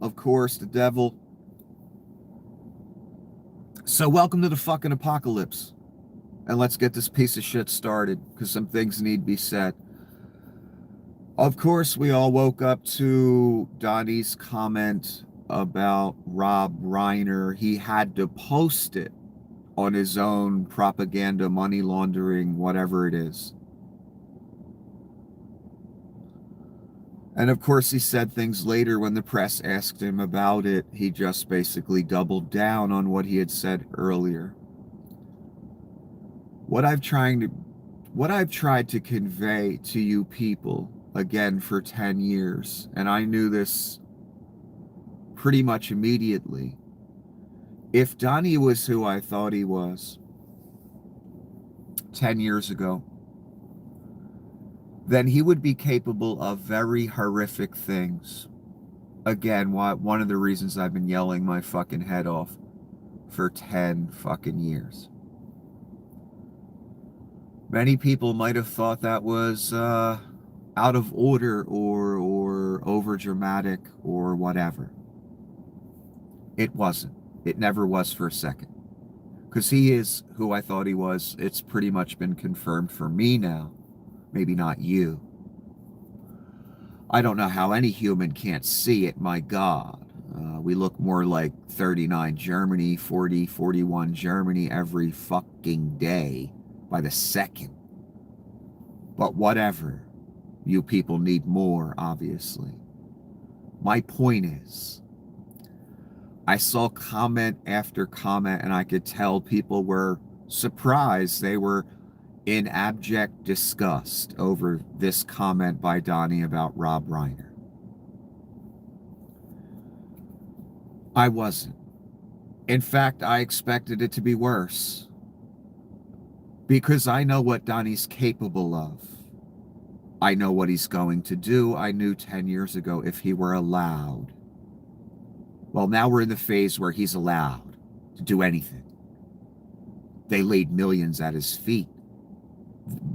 of course, the devil. So welcome to the fucking apocalypse. And let's get this piece of shit started, because some things need to be said. Of course, we all woke up to Donnie's comment about Rob Reiner. He had to post it on his own propaganda, money laundering, whatever it is. And of course, he said things later when the press asked him about it. He just basically doubled down on what he had said earlier. What I've tried to convey to you people, again, for 10 years, and I knew this pretty much immediately. If Donnie was who I thought he was 10 years ago, then he would be capable of very horrific things. Again, one of the reasons I've been yelling my fucking head off for 10 fucking years. Many people might have thought that was out of order or over dramatic or whatever. It wasn't. It never was for a second. Because he is who I thought he was. It's pretty much been confirmed for me now. Maybe not you. I don't know how any human can't see it, my God. We look more like 39 Germany, 40, 41 Germany every fucking day by the second. But whatever. You people need more, obviously. My point is, I saw comment after comment, and I could tell people were surprised. They were in abject disgust over this comment by Donnie about Rob Reiner. I wasn't. In fact, I expected it to be worse. Because I know what Donnie's capable of. I know what he's going to do. I knew 10 years ago if he were allowed. Well, now we're in the phase where he's allowed to do anything. They laid millions at his feet.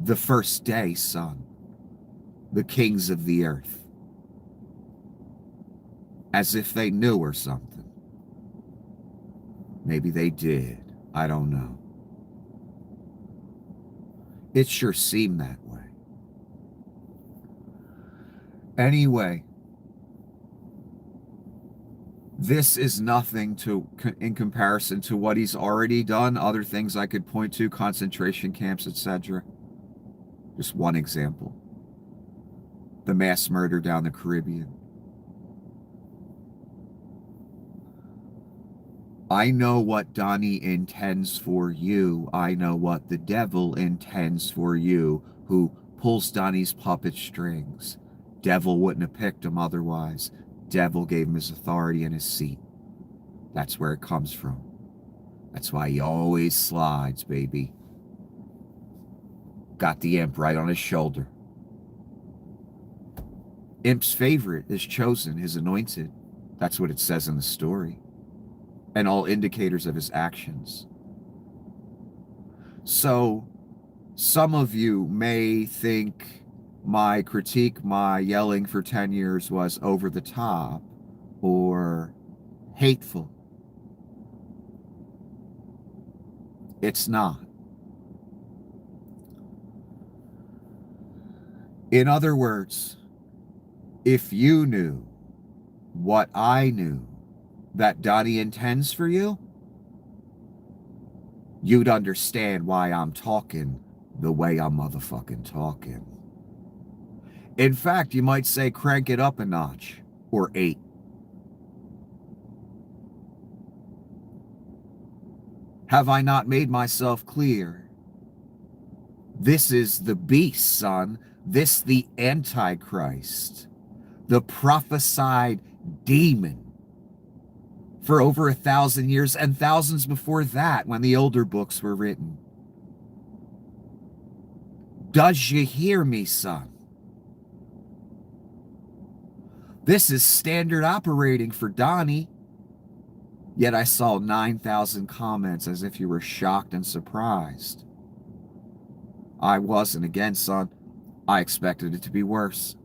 The first day, son. The kings of the earth. As if they knew or something. Maybe they did. I don't know. It sure seemed that way. Anyway, this is nothing in comparison to what he's already done. Other things I could point to, concentration camps, etc. Just one example. The mass murder down the Caribbean. I know what Donnie intends for you. I know what the devil intends for you, who pulls Donnie's puppet strings. Devil wouldn't have picked him otherwise. Devil gave him his authority and his seat. That's where it comes from. That's why he always slides, baby. Got the imp right on his shoulder. Imp's favorite is chosen, his anointed. That's what it says in the story. And all indicators of his actions. So, some of you may think my critique, my yelling for 10 years was over the top or hateful. It's not. In other words, if you knew what I knew that Donnie intends for you, you'd understand why I'm talking the way I'm motherfucking talking. In fact, you might say crank it up a notch, or 8. Have I not made myself clear? This is the beast, son. This the Antichrist. The prophesied demon. For over 1,000 years and thousands before that when the older books were written. Does you hear me, son? This is standard operating for Donnie. Yet I saw 9,000 comments as if you were shocked and surprised. I wasn't. Again, son, I expected it to be worse.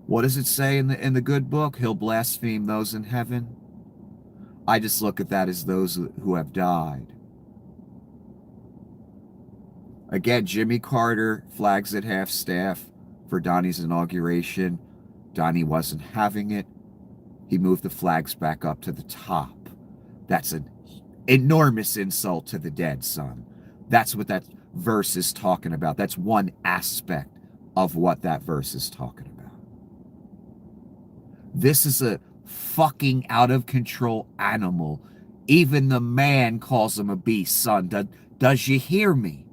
What does it say in the good book? He'll blaspheme those in heaven. I just look at that as those who have died. Again, Jimmy Carter flags at half-staff for Donnie's inauguration. Donnie wasn't having it. He moved the flags back up to the top. That's an enormous insult to the dead, son. That's what that verse is talking about. That's one aspect of what that verse is talking about. This is a fucking out of control animal. Even the man calls him a beast, son. Does you hear me?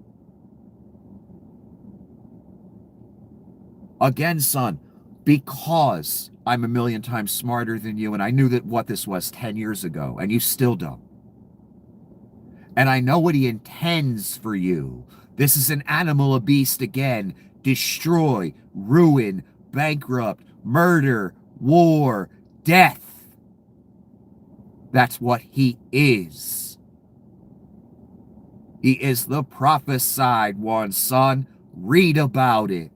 Again, son, because I'm a million times smarter than you, and I knew that what this was 10 years ago, and you still don't. And I know what he intends for you. This is an animal, a beast again. Destroy, ruin, bankrupt, murder, war, death. That's what he is. He is the prophesied one, son. Read about it.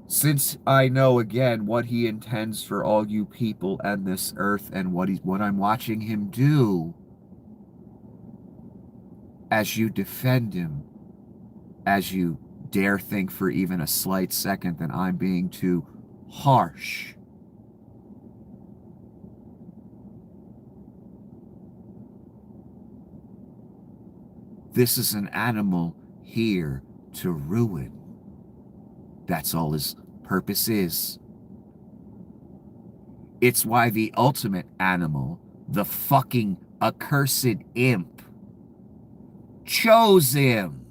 Since I know again what he intends for all you people and this earth and what I'm watching him do, as you defend him, as you dare think for even a slight second that I'm being too harsh, this is an animal here to ruin. That's all his purpose is. It's why the ultimate animal, the fucking accursed imp, chose him.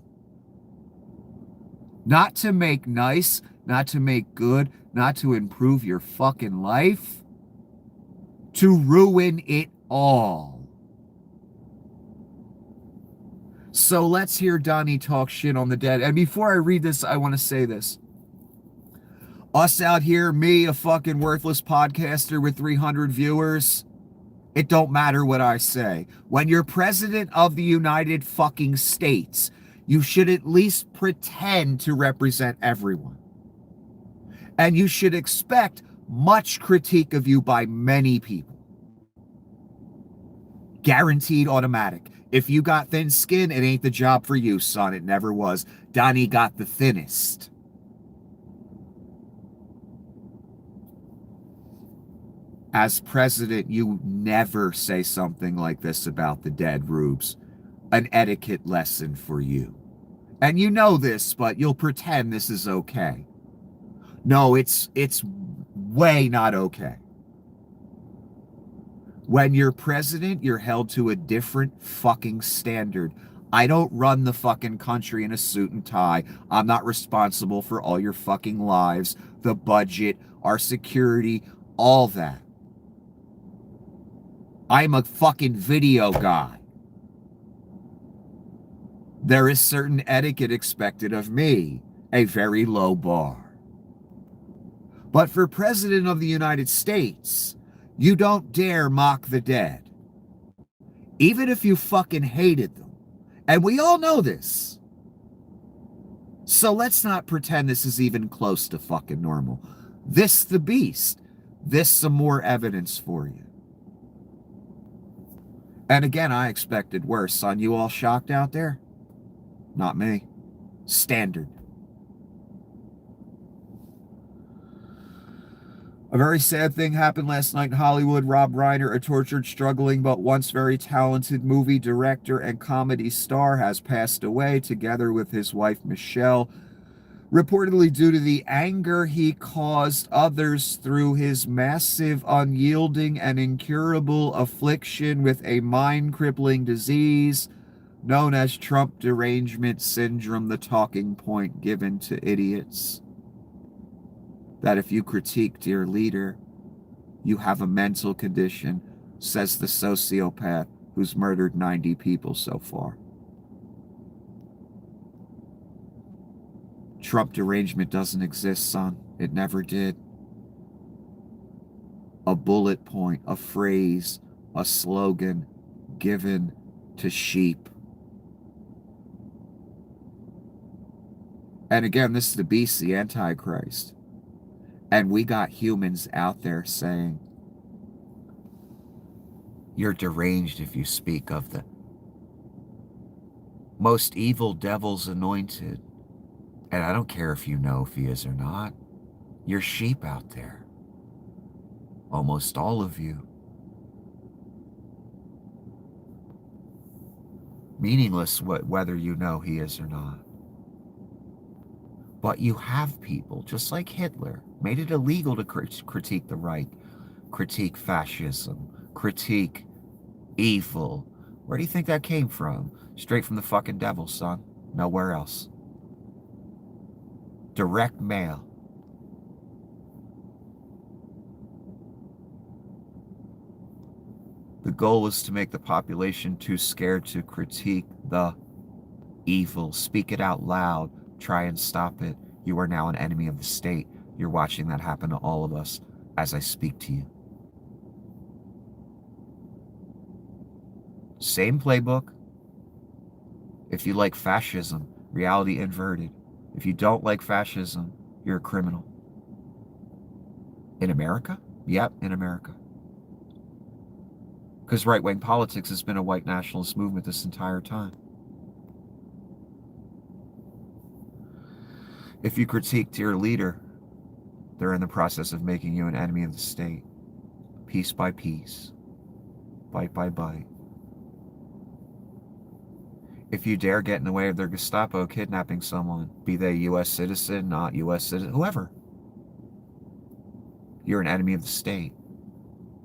Not to make nice, not to make good, not to improve your fucking life, to ruin it all. So let's hear Donnie talk shit on the dead. And before I read this, I want to say this. Us out here, me, a fucking worthless podcaster with 300 viewers, it don't matter what I say. When you're president of the United fucking States, you should at least pretend to represent everyone. And you should expect much critique of you by many people. Guaranteed automatic. If you got thin skin, it ain't the job for you, son. It never was. Donnie got the thinnest. As president, you never say something like this about the dead, Rubes. An etiquette lesson for you. And you know this, but you'll pretend this is okay. No, it's way not okay. When you're president, you're held to a different fucking standard. I don't run the fucking country in a suit and tie. I'm not responsible for all your fucking lives, the budget, our security, all that. I'm a fucking video guy. There is certain etiquette expected of me, a very low bar. But for President of the United States, you don't dare mock the dead. Even if you fucking hated them. And we all know this. So let's not pretend this is even close to fucking normal. This the beast. This some more evidence for you. And again, I expected worse, son. You all shocked out there? Not me. Standard. A very sad thing happened last night in Hollywood. Rob Reiner, a tortured, struggling, but once very talented movie director and comedy star, has passed away together with his wife, Michelle, reportedly due to the anger he caused others through his massive, unyielding, and incurable affliction with a mind-crippling disease known as Trump derangement syndrome, the talking point given to idiots. That if you critique your leader, you have a mental condition, says the sociopath who's murdered 90 people so far. Trump derangement doesn't exist, son. It never did. A bullet point, a phrase, a slogan given to sheep. And again, this is the beast, the Antichrist. And we got humans out there saying, you're deranged if you speak of the most evil devil's anointed. And I don't care if you know if he is or not. You're sheep out there. Almost all of you. Meaningless whether you know he is or not. But you have people, just like Hitler, made it illegal to critique the right, critique fascism, critique evil. Where do you think that came from? Straight from the fucking devil, son. Nowhere else. Direct mail. The goal is to make the population too scared to critique the evil. Speak it out loud. Try and stop it. You are now an enemy of the state. You're watching that happen to all of us as I speak to you. Same playbook. If you like fascism, reality inverted. If you don't like fascism, you're a criminal. In America? Yep, in America. Because right-wing politics has been a white nationalist movement this entire time. If you critiqued your leader, they're in the process of making you an enemy of the state. Piece by piece. Bite by bite. If you dare get in the way of their Gestapo kidnapping someone, be they U.S. citizen, not U.S. citizen, whoever, you're an enemy of the state.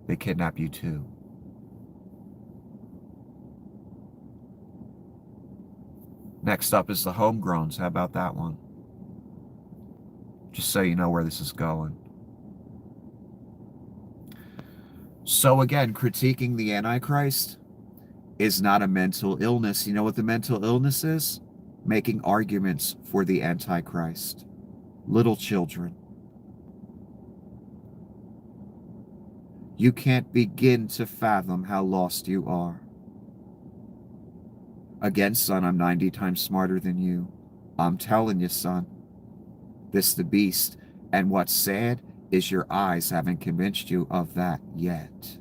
They kidnap you too. Next up is the homegrowns. How about that one? Just so you know where this is going. So again, critiquing the Antichrist is not a mental illness. You know what the mental illness is? Making arguments for the Antichrist. Little children. You can't begin to fathom how lost you are. Again, son, I'm 90 times smarter than you. I'm telling you, son. This the beast. And what's sad is your eyes haven't convinced you of that yet.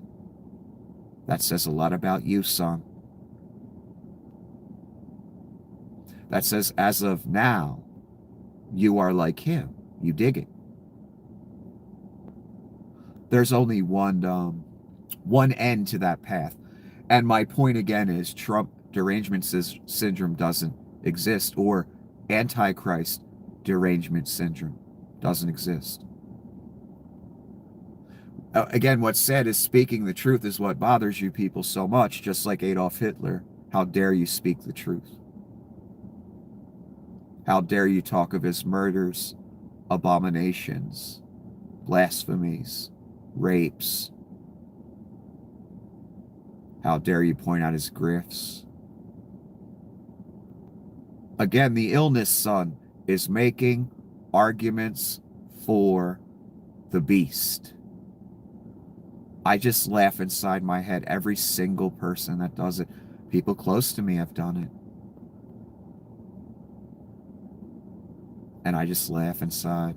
That says a lot about you, son. That says, as of now, you are like him. You dig it. There's only one end to that path. And my point again is Trump derangement syndrome doesn't exist, or Antichrist derangement syndrome doesn't exist. Again, what's said is speaking the truth is what bothers you people so much, just like Adolf Hitler. How dare you speak the truth? How dare you talk of his murders, abominations, blasphemies, rapes? How dare you point out his grifts? Again, the illness, son, is making arguments for the beast. I just laugh inside my head. Every single person that does it. People close to me have done it. And I just laugh inside.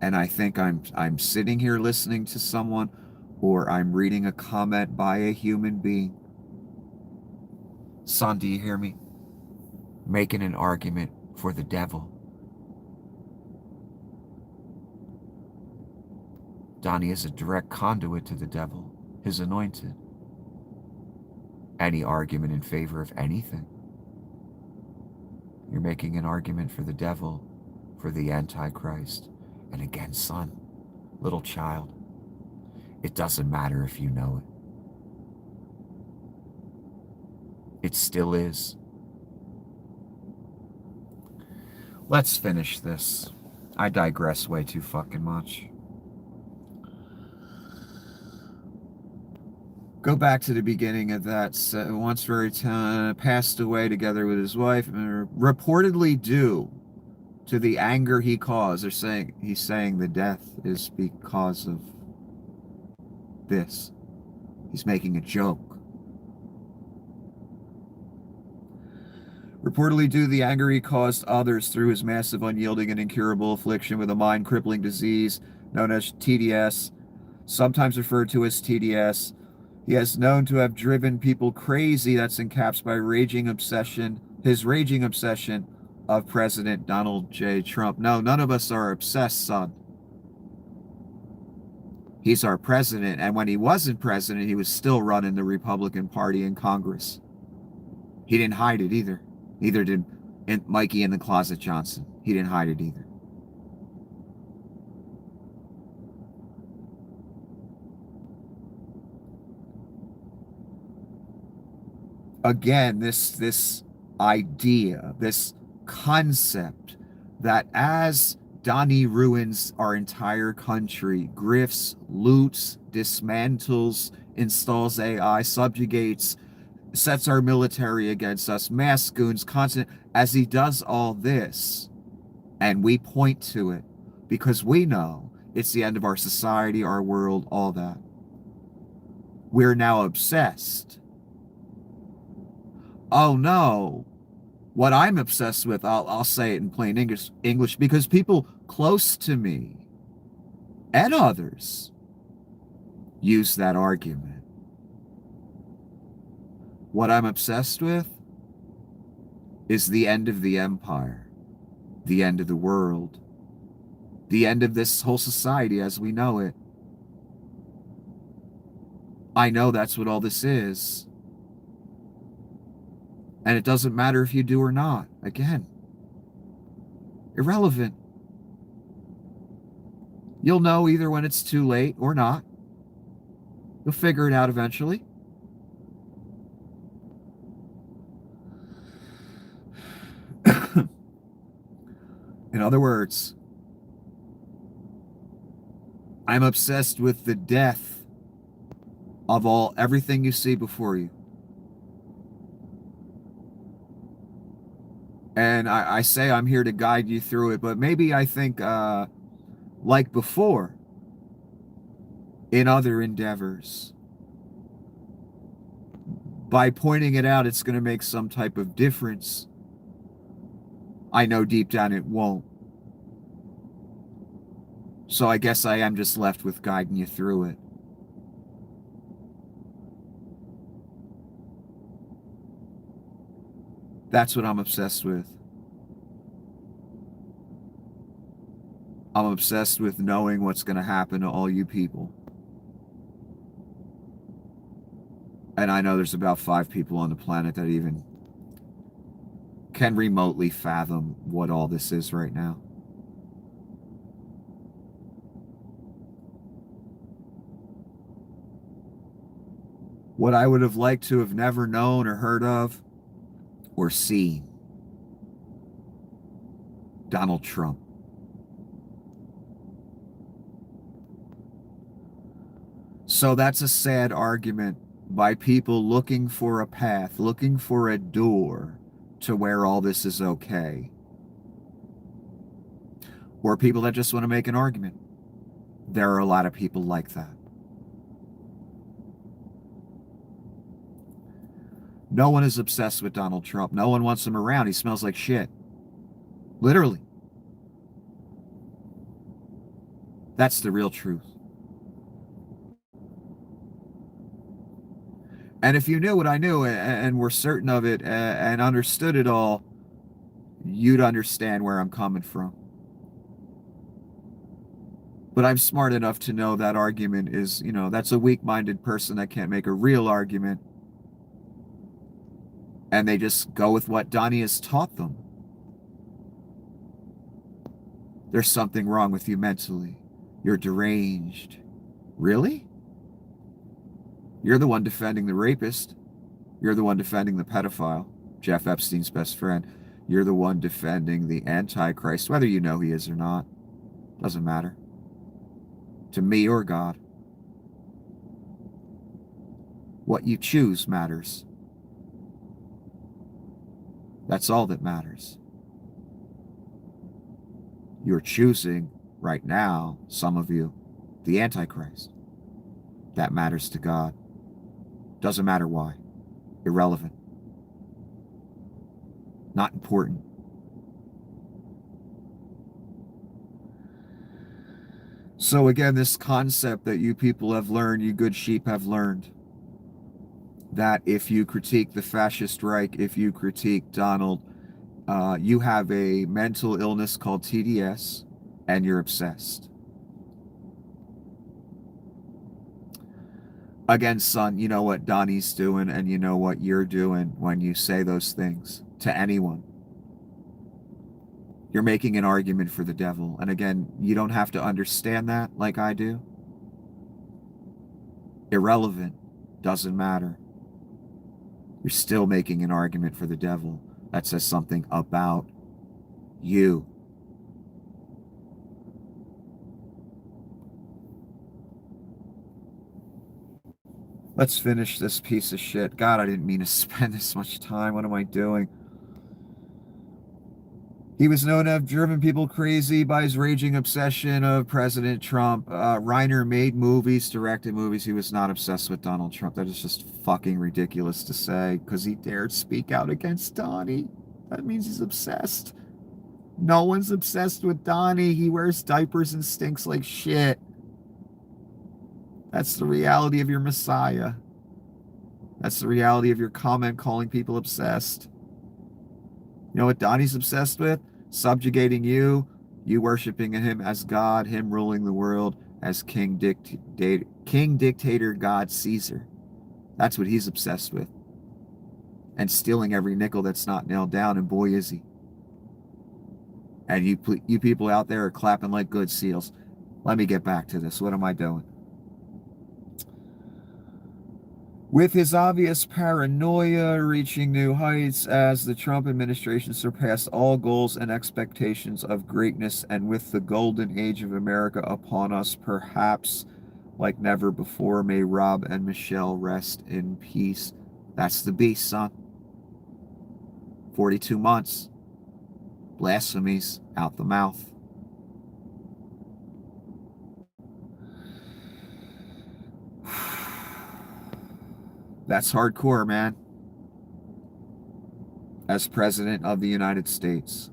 And I think I'm sitting here listening to someone, or I'm reading a comment by a human being. Son, do you hear me? Making an argument for the devil. Donnie is a direct conduit to the devil, his anointed. Any argument in favor of anything. You're making an argument for the devil, for the Antichrist. And again, son, little child, it doesn't matter if you know it. It still is. Let's finish this. I digress way too fucking much. Go back to the beginning of that. Once very passed away together with his wife, reportedly due to the anger he caused. He's saying the death is because of this. He's making a joke. Reportedly due to the anger he caused others through his massive, unyielding, and incurable affliction with a mind-crippling disease known as TDS, sometimes referred to as TDS. He has known to have driven people crazy. That's encapped by his raging obsession of President Donald J. Trump. No, none of us are obsessed, son. He's our president, and when he wasn't president, he was still running the Republican Party in Congress. He didn't hide it either. Neither did Mikey in the Closet Johnson. He didn't hide it either. Again, this idea, this concept that as Donnie ruins our entire country, grifts, loots, dismantles, installs AI, subjugates, sets our military against us, mass goons, constant, as he does all this, and we point to it because we know it's the end of our society, our world, all that. We're now obsessed. Oh no, what I'm obsessed with, I'll say it in plain English, because people close to me and others use that argument. What I'm obsessed with is the end of the empire, the end of the world, the end of this whole society as we know it. I know that's what all this is. And it doesn't matter if you do or not. Again, irrelevant. You'll know either when it's too late or not. You'll figure it out eventually. In other words, I'm obsessed with the death of everything you see before you. And I say I'm here to guide you through it, but maybe I think, like before, in other endeavors, by pointing it out, it's going to make some type of difference. I know deep down it won't. So I guess I am just left with guiding you through it. That's what I'm obsessed with. I'm obsessed with knowing what's going to happen to all you people. And I know there's about 5 people on the planet that even can remotely fathom what all this is right now. What I would have liked to have never known or heard of or seen. Donald Trump. So that's a sad argument by people looking for a path, looking for a door to where all this is okay. Or people that just want to make an argument. There are a lot of people like that. No one is obsessed with Donald Trump. No one wants him around. He smells like shit. Literally. That's the real truth. And if you knew what I knew and were certain of it and understood it all, you'd understand where I'm coming from. But I'm smart enough to know that argument is, that's a weak-minded person that can't make a real argument. And they just go with what Donnie has taught them. There's something wrong with you mentally. You're deranged. Really? You're the one defending the rapist. You're the one defending the pedophile, Jeff Epstein's best friend. You're the one defending the Antichrist, whether you know he is or not. Doesn't matter. To me or God. What you choose matters. That's all that matters. You're choosing, right now, some of you, the Antichrist. That matters to God. Doesn't matter why. Irrelevant. Not important. So again, this concept that you people have learned, you good sheep have learned, that if you critique the fascist Reich, if you critique Donald, you have a mental illness called TDS, and you're obsessed. Again, son, you know what Donnie's doing, and you know what you're doing when you say those things to anyone. You're making an argument for the devil. And again, you don't have to understand that like I do. Irrelevant. Doesn't matter. You're still making an argument for the devil. That says something about you. Let's finish this piece of shit. God, I didn't mean to spend this much time. What am I doing? He was known to have driven people crazy by his raging obsession of President Trump. Reiner made movies, directed movies. He was not obsessed with Donald Trump. That is just fucking ridiculous to say because he dared speak out against Donnie. That means he's obsessed. No one's obsessed with Donnie. He wears diapers and stinks like shit. That's the reality of your Messiah. That's the reality of your comment calling people obsessed. You know what Donnie's obsessed with? Subjugating you, you worshiping him as God, him ruling the world as King Dictator God Caesar. That's what he's obsessed with. And stealing every nickel that's not nailed down, and boy is he. And you people out there are clapping like good seals. Let me get back to this. What am I doing? With his obvious paranoia reaching new heights as the Trump administration surpassed all goals and expectations of greatness, and with the golden age of America upon us, perhaps like never before, may Rob and Michelle rest in peace. That's the beast, son. 42 months. Blasphemies out the mouth. That's hardcore, man. As President of the United States.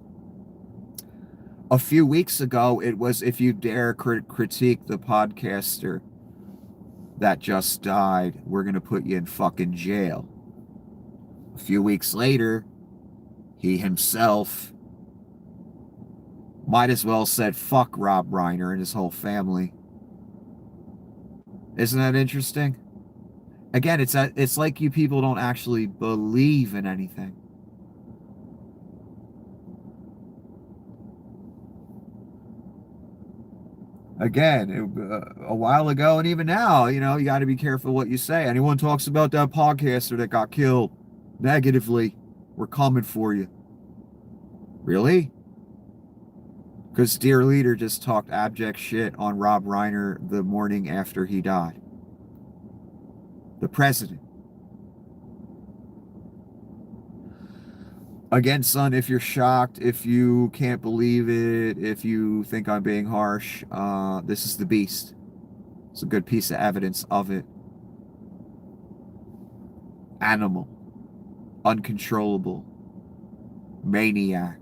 A few weeks ago, it was if you dare critique the podcaster that just died, we're going to put you in fucking jail. A few weeks later, he himself might as well said fuck Rob Reiner and his whole family. Isn't that interesting? Again, it's like you people don't actually believe in anything. Again, a while ago and even now, you know, you got to be careful what you say. Anyone talks about that podcaster that got killed negatively, we're coming for you. Really? Because Dear Leader just talked abject shit on Rob Reiner the morning after he died. The president. Again, son, if you're shocked, if you can't believe it, if you think I'm being harsh, this is the beast. It's a good piece of evidence of it. Animal. Uncontrollable. Maniac.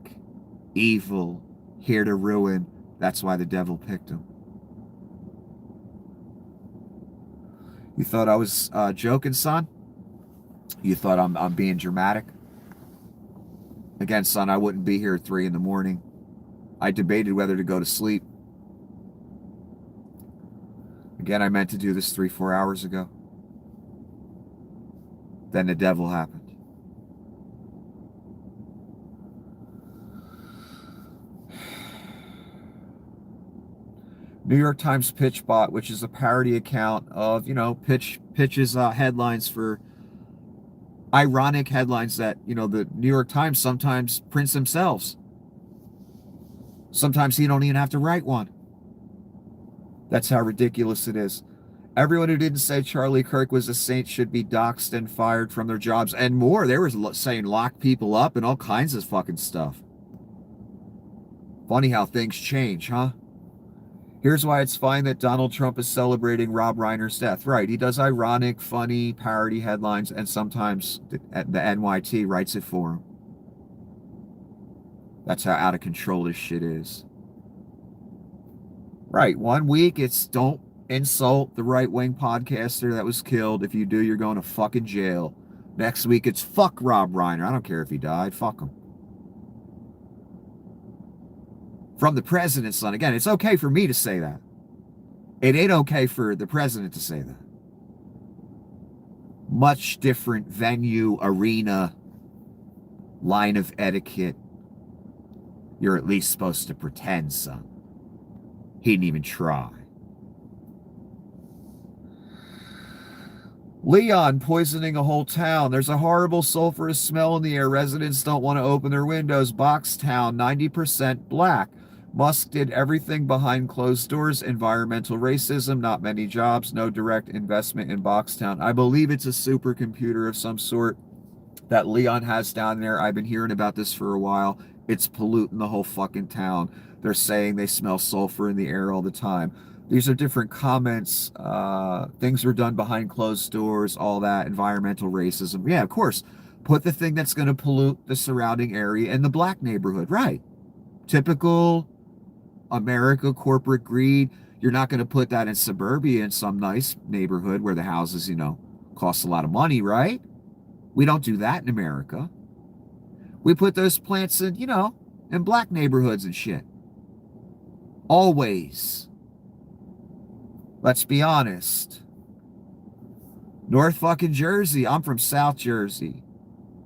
Evil. Here to ruin. That's why the devil picked him. You thought I was joking, son? You thought I'm being dramatic? Again, son, I wouldn't be here at 3 in the morning. I debated whether to go to sleep. Again, I meant to do this 3-4 hours ago. Then the devil happened. New York Times PitchBot, which is a parody account of, pitches headlines for ironic headlines that, the New York Times sometimes prints themselves. Sometimes you don't even have to write one. That's how ridiculous it is. Everyone who didn't say Charlie Kirk was a saint should be doxxed and fired from their jobs and more. They were saying lock people up and all kinds of fucking stuff. Funny how things change, huh? Here's why it's fine that Donald Trump is celebrating Rob Reiner's death. Right, he does ironic, funny, parody headlines, and sometimes the NYT writes it for him. That's how out of control this shit is. Right. 1 week, it's don't insult the right-wing podcaster that was killed. If you do, you're going to fucking jail. Next week, it's fuck Rob Reiner. I don't care if he died. Fuck him. From the president's son. Again, it's okay for me to say that. It ain't okay for the president to say that. Much different venue, arena, line of etiquette. You're at least supposed to pretend, son. He didn't even try. Leon poisoning a whole town. There's a horrible sulfurous smell in the air. Residents don't want to open their windows. Boxtown, 90% black. Musk did everything behind closed doors. Environmental racism, not many jobs, no direct investment in Boxtown. I believe it's a supercomputer of some sort that Leon has down there. I've been hearing about this for a while. It's polluting the whole fucking town. They're saying they smell sulfur in the air all the time. These are different comments. Things were done behind closed doors, all that, environmental racism. Yeah, of course. Put the thing that's going to pollute the surrounding area in the black neighborhood. Right. Typical America corporate greed. You're not going to put that in suburbia in some nice neighborhood where the houses, cost a lot of money, right? We don't do that in America. We put those plants in, in black neighborhoods and shit. Always. Let's be honest. North fucking Jersey. I'm from South Jersey.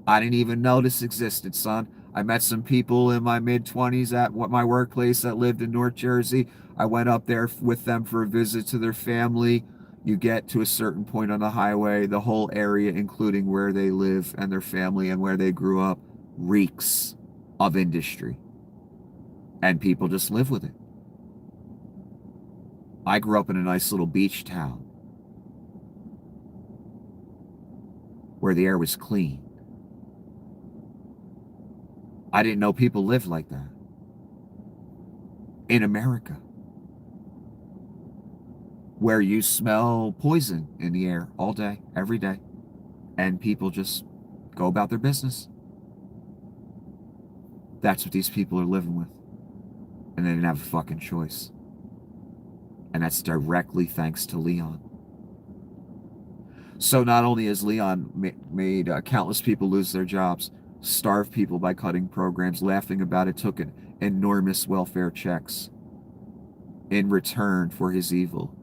I didn't even know this existed, son. I met some people in my mid-20s at my workplace that lived in North Jersey. I went up there with them for a visit to their family. You get to a certain point on the highway, the whole area, including where they live and their family and where they grew up, reeks of industry. And people just live with it. I grew up in a nice little beach town where the air was clean. I didn't know people lived like that in America, where you smell poison in the air all day, every day, and people just go about their business. That's what these people are living with, and they didn't have a fucking choice. And that's directly thanks to Leon. So not only has Leon made countless people lose their jobs, starved people by cutting programs, laughing about it, took enormous welfare checks in return for his evil.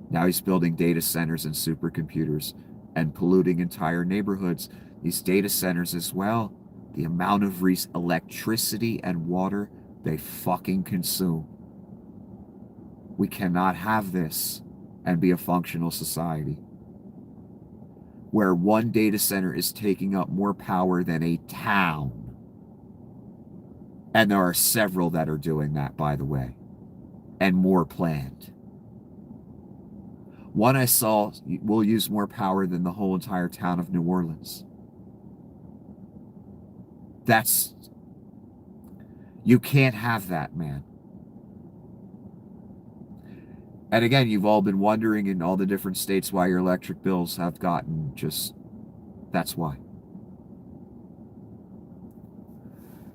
Now he's building data centers and supercomputers and polluting entire neighborhoods. These data centers as well, the amount of electricity and water they fucking consume. We cannot have this and be a functional society where one data center is taking up more power than a town. And there are several that are doing that, by the way, and more planned. One I saw will use more power than the whole entire town of New Orleans. You can't have that, man. And again, you've all been wondering in all the different states why your electric bills have gotten that's why.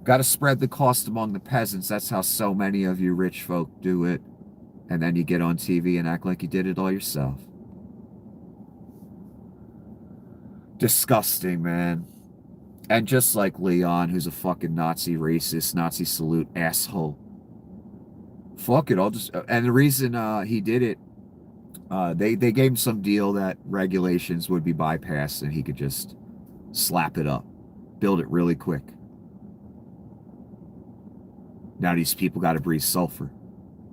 Got to spread the cost among the peasants. That's how so many of you rich folk do it. And then you get on TV and act like you did it all yourself. Disgusting, man. And just like Leon, who's a fucking Nazi racist, Nazi salute asshole. Fuck it, and the reason he did it, they gave him some deal that regulations would be bypassed and he could just slap it up, build it really quick. Now these people got to breathe sulfur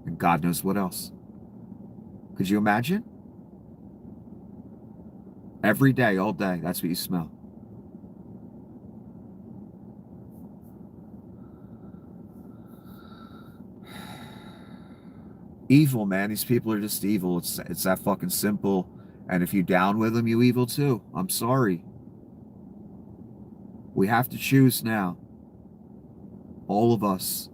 and God knows what else. Could you imagine? Every day, all day, that's what you smell. Evil, man. These people are just evil. It's that fucking simple. And if you down with them, you evil too. I'm sorry. We have to choose now. All of us.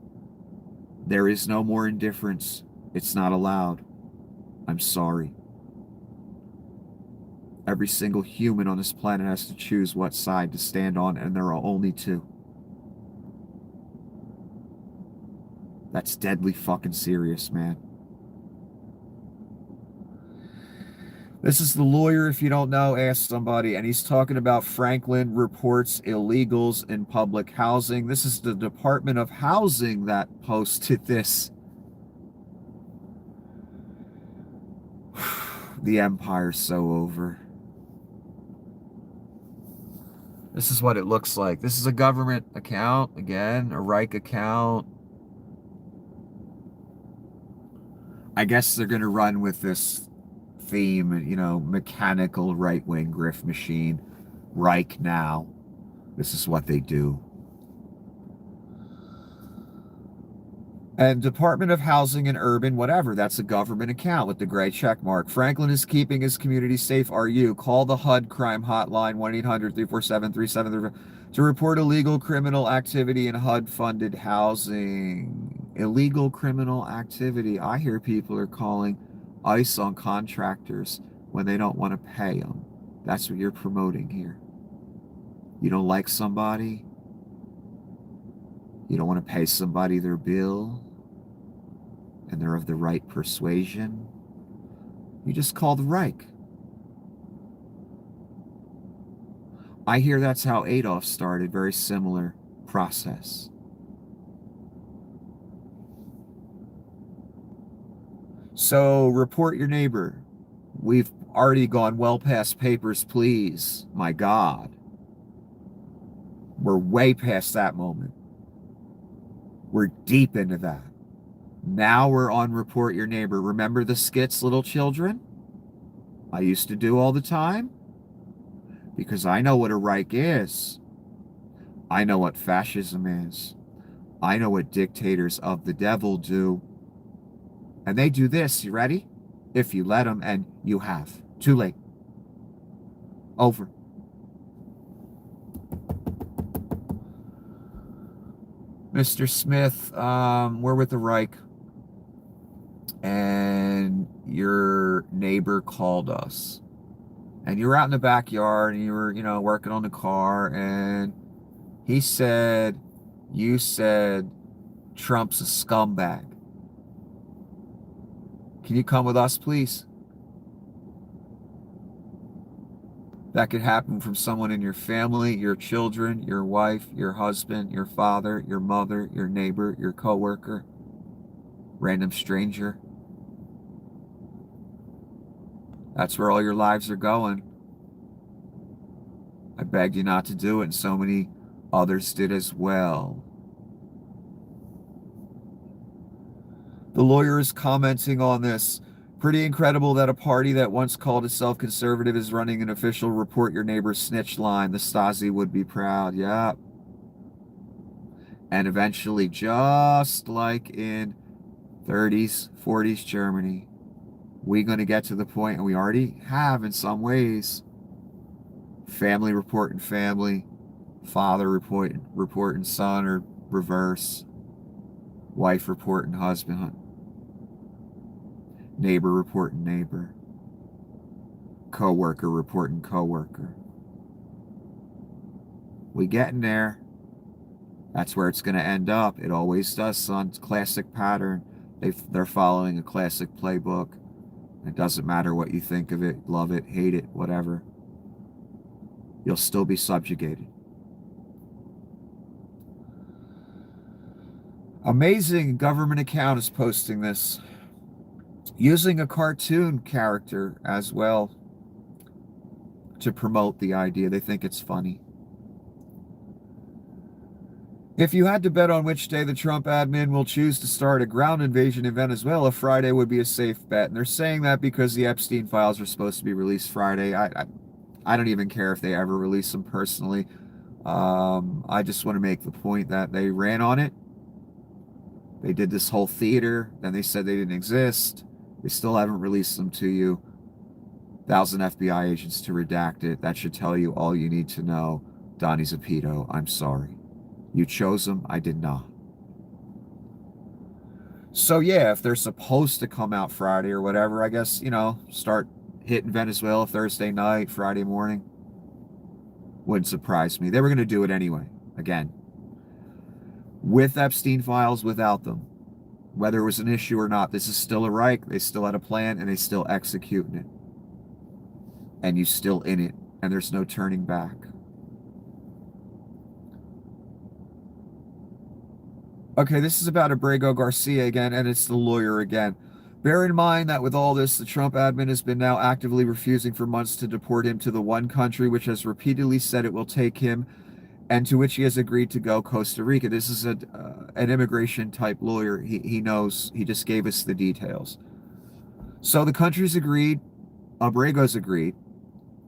There is no more indifference. It's not allowed. I'm sorry. Every single human on this planet has to choose what side to stand on, and there are only two. That's deadly fucking serious, man. This is the lawyer, if you don't know, ask somebody, and he's talking about Franklin reports illegals in public housing. This is the Department of Housing that posted this. The empire's so over. This is what it looks like. This is a government account, again, a Reich account. I guess they're going to run with this theme, you know, mechanical right-wing grift machine. Reich now. This is what they do. And Department of Housing and Urban, whatever, that's a government account with the gray check mark. Franklin is keeping his community safe. Are you? Call the HUD crime hotline, 1-800-347-3735, to report illegal criminal activity in HUD-funded housing. Illegal criminal activity. I hear people are calling ICE on contractors when they don't want to pay them. That's what you're promoting here. You don't like somebody? You don't want to pay somebody their bill, and they're of the right persuasion? You just call the Reich. I hear that's how Adolf started, very similar process. So, report your neighbor. We've already gone well past papers, please. My God. We're way past that moment. We're deep into that. Now we're on report your neighbor. Remember the skits, little children? I used to do all the time? Because I know what a Reich is. I know what fascism is. I know what dictators of the devil do. And they do this, you ready? If you let them, and you have. Too late. Over. Mr. Smith, we're with the Reich, and your neighbor called us. And you were out in the backyard, and you were, you know, working on the car, and he said, you said, Trump's a scumbag. Can you come with us, please? That could happen from someone in your family, your children, your wife, your husband, your father, your mother, your neighbor, your coworker, random stranger. That's where all your lives are going. I begged you not to do it, and so many others did as well. The lawyer is commenting on this. Pretty incredible that a party that once called itself conservative is running an official report your neighbor's snitch line. The Stasi would be proud. Yeah. And eventually, just like in 30s, 40s Germany, we're going to get to the point, and we already have in some ways, family reporting family, father reporting son, or reverse, wife reporting husband, neighbor reporting neighbor, coworker reporting coworker. We getting there. That's where it's going to end up. It always does, son. It's a classic pattern. They're following a classic playbook. It doesn't matter what you think of it, love it, hate it, whatever. You'll still be subjugated. Amazing government account is posting this, using a cartoon character as well to promote the idea. They think it's funny. If you had to bet on which day the Trump admin will choose to start a ground invasion in Venezuela, Friday would be a safe bet. And they're saying that because the Epstein files are supposed to be released Friday. I don't even care if they ever release them personally. I just want to make the point that they ran on it. They did this whole theater. Then they said they didn't exist. They still haven't released them to you. 1,000 FBI agents to redact it. That should tell you all you need to know. Donnie Zapito, I'm sorry. You chose them. I did not. So yeah, if they're supposed to come out Friday or whatever, I guess, you know, start hitting Venezuela Thursday night, Friday morning. Wouldn't surprise me. They were going to do it anyway. Again. With Epstein files, without them. Whether it was an issue or not, this is still a Reich. They still had a plan, and they still executing it. And you still in it, and there's no turning back. Okay, this is about Abrego Garcia again, and it's the lawyer again. Bear in mind that with all this, the Trump admin has been now actively refusing for months to deport him to the one country which has repeatedly said it will take him, and to which he has agreed to go, Costa Rica. This is an immigration type lawyer. He knows. He just gave us the details. So the country's agreed, Abrego's agreed,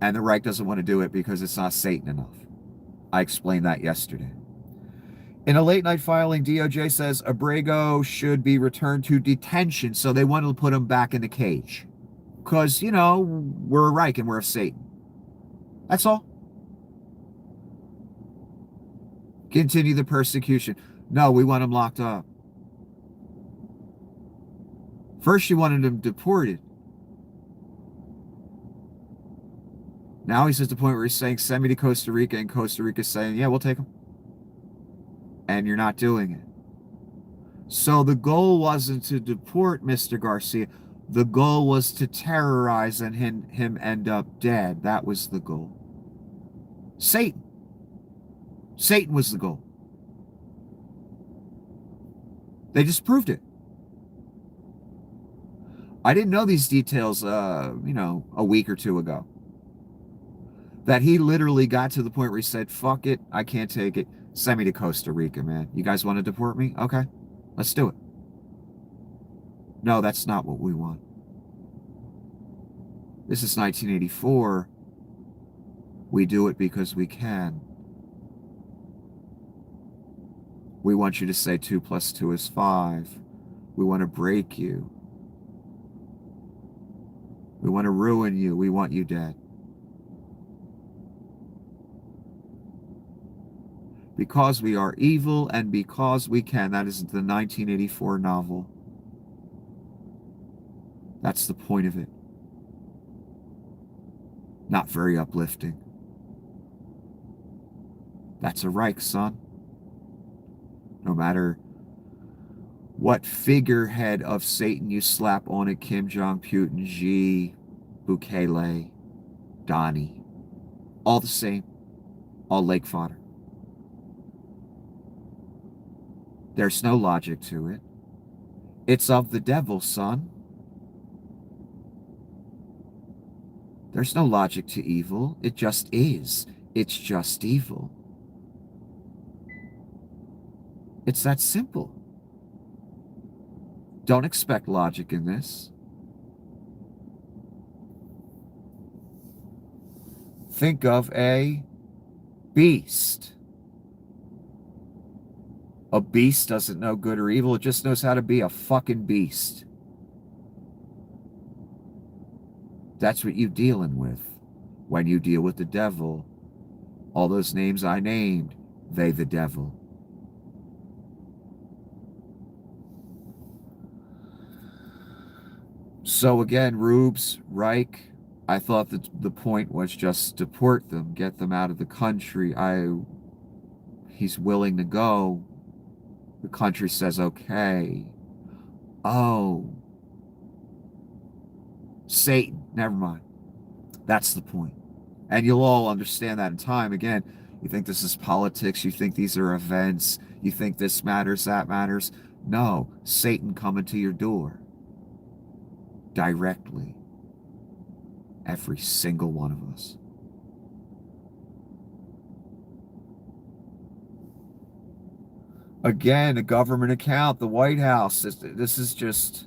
and the Reich doesn't want to do it because it's not Satan enough. I explained that yesterday. In a late-night filing, DOJ says Abrego should be returned to detention, so they wanted to put him back in the cage. Because, you know, we're a Reich and we're of Satan. That's all. Continue the persecution. No, we want him locked up. First, you wanted him deported. Now he's at the point where he's saying, send me to Costa Rica, and Costa Rica's saying, yeah, we'll take him. And you're not doing it. So the goal wasn't to deport Mr. Garcia. The goal was to terrorize and him end up dead. That was the goal. Satan. Satan was the goal. They just proved it. I didn't know these details, a week or two ago. That he literally got to the point where he said, fuck it, I can't take it. Send me to Costa Rica, man. You guys want to deport me? Okay, let's do it. No, that's not what we want. This is 1984. We do it because we can. We want you to say 2 + 2 is 5. We want to break you. We want to ruin you. We want you dead. Because we are evil and because we can. That is the 1984 novel. That's the point of it. Not very uplifting. That's a Reich, son. No matter what figurehead of Satan you slap on it, Kim Jong, Putin, Xi, Bukele, Donnie, all the same, all lake fodder. There's no logic to it. It's of the devil, son. There's no logic to evil. It just is. It's just evil. It's that simple. Don't expect logic in this. Think of a beast. A beast doesn't know good or evil. It just knows how to be a fucking beast. That's what you're dealing with when you deal with the devil. All those names I named, they the devil. So again, Rubes, Reich, I thought that the point was just deport them, get them out of the country. He's willing to go. The country says, okay. Oh. Satan. Never mind. That's the point. And you'll all understand that in time. Again, you think this is politics. You think these are events. You think this matters, that matters. No. Satan coming to your door. Directly. Every single one of us. Again, a government account, the White House. This is just,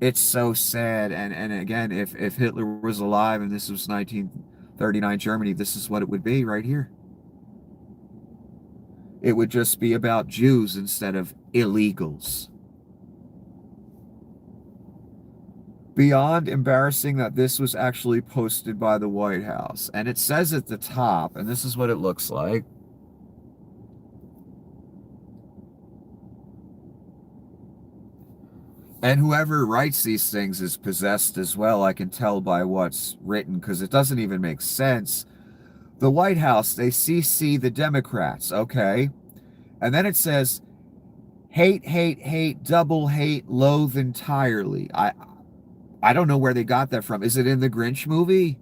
it's so sad. And again, if Hitler was alive and this was 1939 Germany, this is what it would be right here. It would just be about Jews instead of illegals. Beyond embarrassing that this was actually posted by the White House. And it says at the top, and this is what it looks like. And whoever writes these things is possessed as well. I can tell by what's written because it doesn't even make sense. The White House, they CC the Democrats, okay? And then it says, Hate, hate, hate, double hate, loathe entirely. I don't know where they got that from. Is it in the Grinch movie?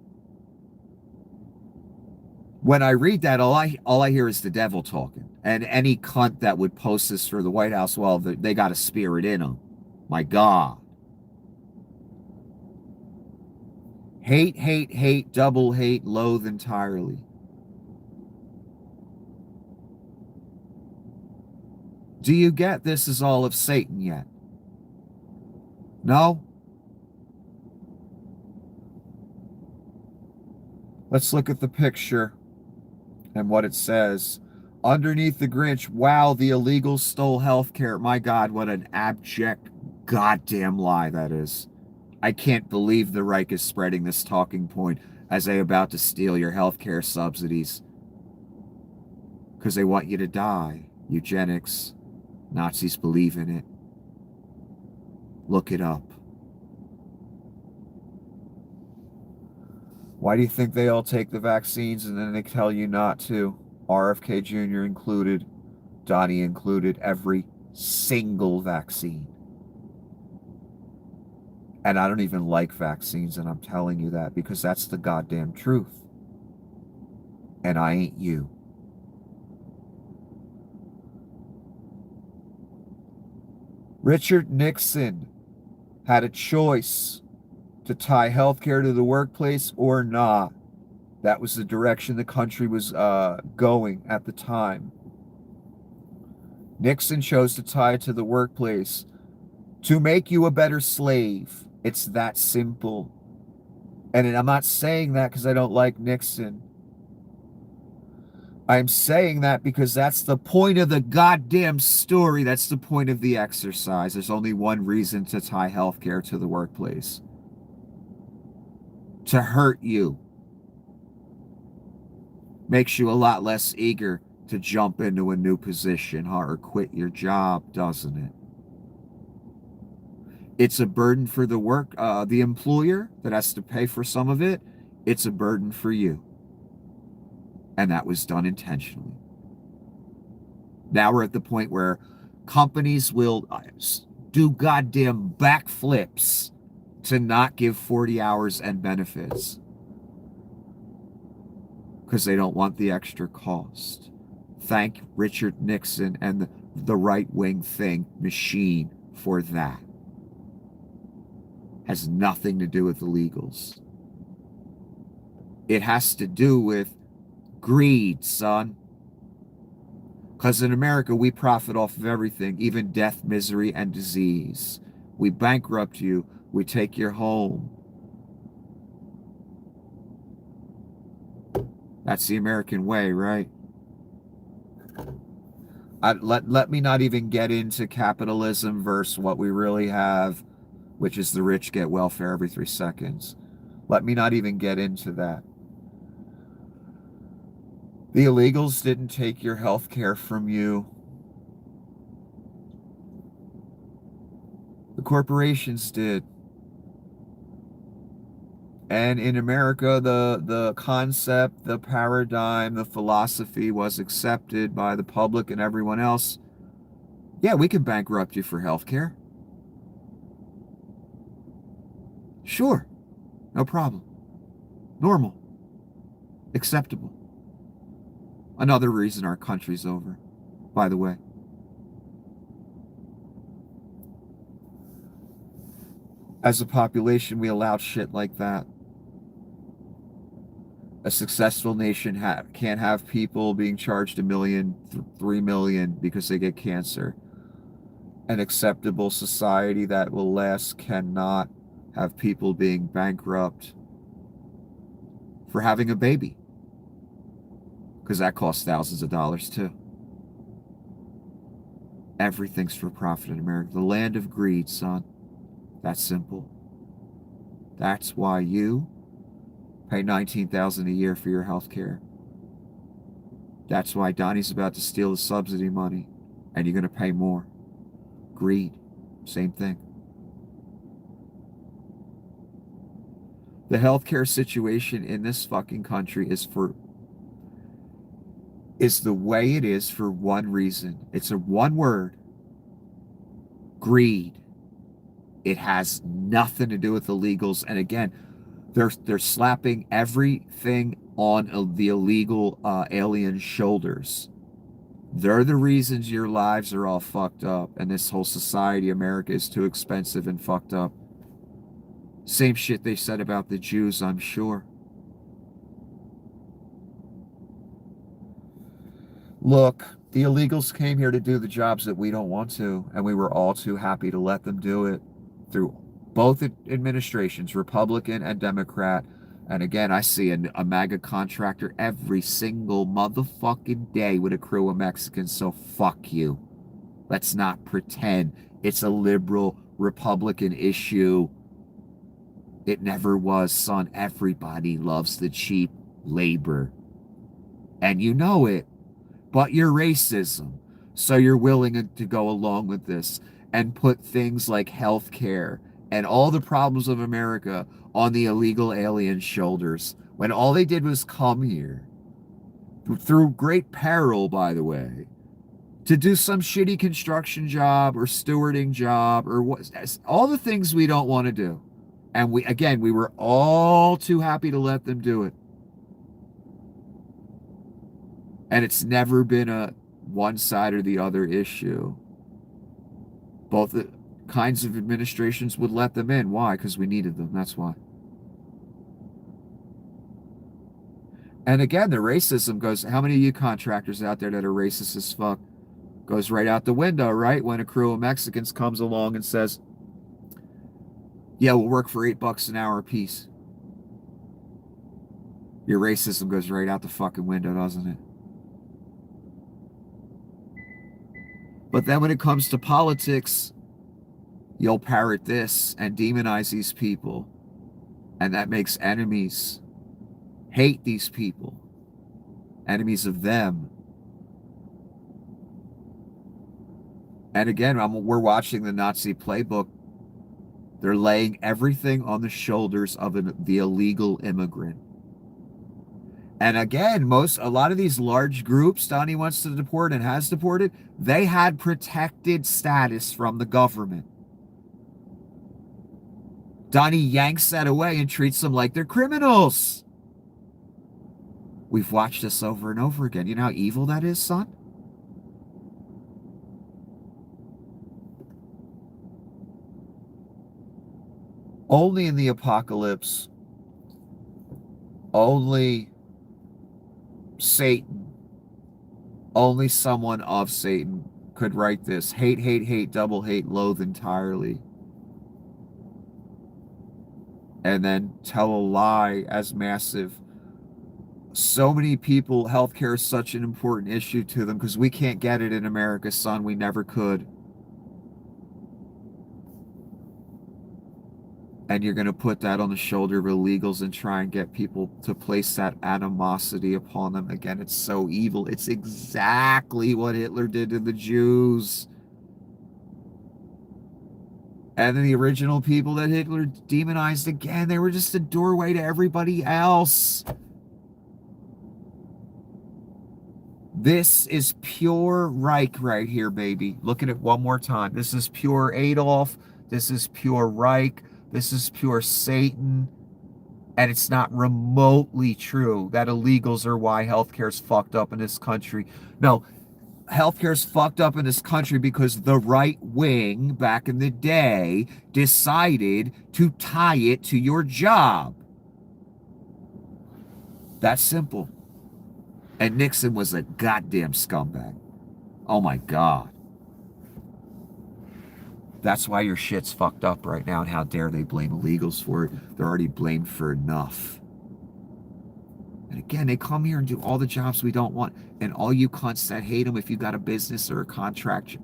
When I read that, all I hear is the devil talking. And any cunt that would post this for the White House, well, they got a spirit in them. My God. Hate, hate, hate, double hate, loathe entirely. Do you get this is all of Satan yet? No? Let's look at the picture and what it says. Underneath the Grinch, wow, the illegals stole healthcare. My God, what an abject goddamn lie that is. I can't believe the Reich is spreading this talking point as they about to steal your healthcare subsidies. Because they want you to die. Eugenics. Nazis believe in it. Look it up. Why do you think they all take the vaccines and then they tell you not to? RFK Jr. included, Donnie included, every single vaccine. And I don't even like vaccines, and I'm telling you that because that's the goddamn truth. And I ain't you. Richard Nixon had a choice to tie healthcare to the workplace or not. That was the direction the country was going at the time. Nixon chose to tie it to the workplace to make you a better slave. It's that simple. And I'm not saying that because I don't like Nixon. I'm saying that because that's the point of the goddamn story. That's the point of the exercise. There's only one reason to tie healthcare to the workplace. To hurt you. Makes you a lot less eager to jump into a new position or quit your job, doesn't it? It's a burden for the employer that has to pay for some of it. It's a burden for you. And that was done intentionally. Now we're at the point where companies will do goddamn backflips to not give 40 hours and benefits because they don't want the extra cost. Thank Richard Nixon and the right-wing thing machine for that. Has nothing to do with illegals. It has to do with greed, son. Because in America, we profit off of everything, even death, misery, and disease. We bankrupt you. We take your home. That's the American way, right? Let me not even get into capitalism versus what we really have, which is the rich get welfare every 3 seconds. Let me not even get into that. The illegals didn't take your health care from you. The corporations did. And in America, the concept, the paradigm, the philosophy was accepted by the public and everyone else. Yeah, we can bankrupt you for health care. Sure. No problem. Normal. Acceptable. Another reason our country's over, by the way. As a population, we allowed shit like that. A successful nation can't have people being charged $1 million, $3 million because they get cancer. An acceptable society that will last cannot have people being bankrupt for having a baby. Because that costs thousands of dollars too. Everything's for profit in America. The land of greed, son. That's simple. That's why you pay $19,000 a year for your health care. That's why Donnie's about to steal the subsidy money, and you're going to pay more. Greed, same thing. The healthcare situation in this fucking country is the way it is for one reason. It's a one word. Greed. It has nothing to do with illegals. And again, they're slapping everything on the illegal alien shoulders. They're the reasons your lives are all fucked up, and this whole society, America, is too expensive and fucked up. Same shit they said about the Jews, I'm sure. Look, the illegals came here to do the jobs that we don't want to, and we were all too happy to let them do it through both administrations, Republican and Democrat. And again, I see a MAGA contractor every single motherfucking day with a crew of Mexicans, so fuck you. Let's not pretend it's a liberal Republican issue. It never was, son. Everybody loves the cheap labor. And you know it, but you're racism. So you're willing to go along with this and put things like health care and all the problems of America on the illegal alien shoulders, when all they did was come here, through great peril, by the way, to do some shitty construction job or stewarding job or what, all the things we don't want to do. And we were all too happy to let them do it. And it's never been a one side or the other issue. Both the kinds of administrations would let them in. Why? Because we needed them. That's why. And again, the racism goes, how many of you contractors out there that are racist as fuck? Goes right out the window, right? When a crew of Mexicans comes along and says, yeah, we'll work for $8 an hour a piece. Your racism goes right out the fucking window, doesn't it? But then when it comes to politics, you'll parrot this and demonize these people. And that makes enemies hate these people. Enemies of them. And again, we're watching the Nazi playbook. They're laying everything on the shoulders of the illegal immigrant. And again, a lot of these large groups Donnie wants to deport and has deported, they had protected status from the government. Donnie yanks that away and treats them like they're criminals. We've watched this over and over again. You know how evil that is, son? Only in the apocalypse, only Satan, only someone of Satan could write this. Hate, hate, hate, double hate, loathe entirely. And then tell a lie as massive. So many people, healthcare is such an important issue to them because we can't get it in America, son. We never could. And you're going to put that on the shoulder of illegals and try and get people to place that animosity upon them. Again, it's so evil. It's exactly what Hitler did to the Jews. And then the original people that Hitler demonized, again, they were just a doorway to everybody else. This is pure Reich right here, baby. Look at it one more time. This is pure Adolf. This is pure Reich. This is pure Satan. And it's not remotely true that illegals are why healthcare is fucked up in this country. No, healthcare is fucked up in this country because the right wing back in the day decided to tie it to your job. That's simple. And Nixon was a goddamn scumbag. Oh my God. That's why your shit's fucked up right now, and how dare they blame illegals for it. They're already blamed for enough. And again, they come here and do all the jobs we don't want. And all you cunts that hate them, if you got a business or a contract,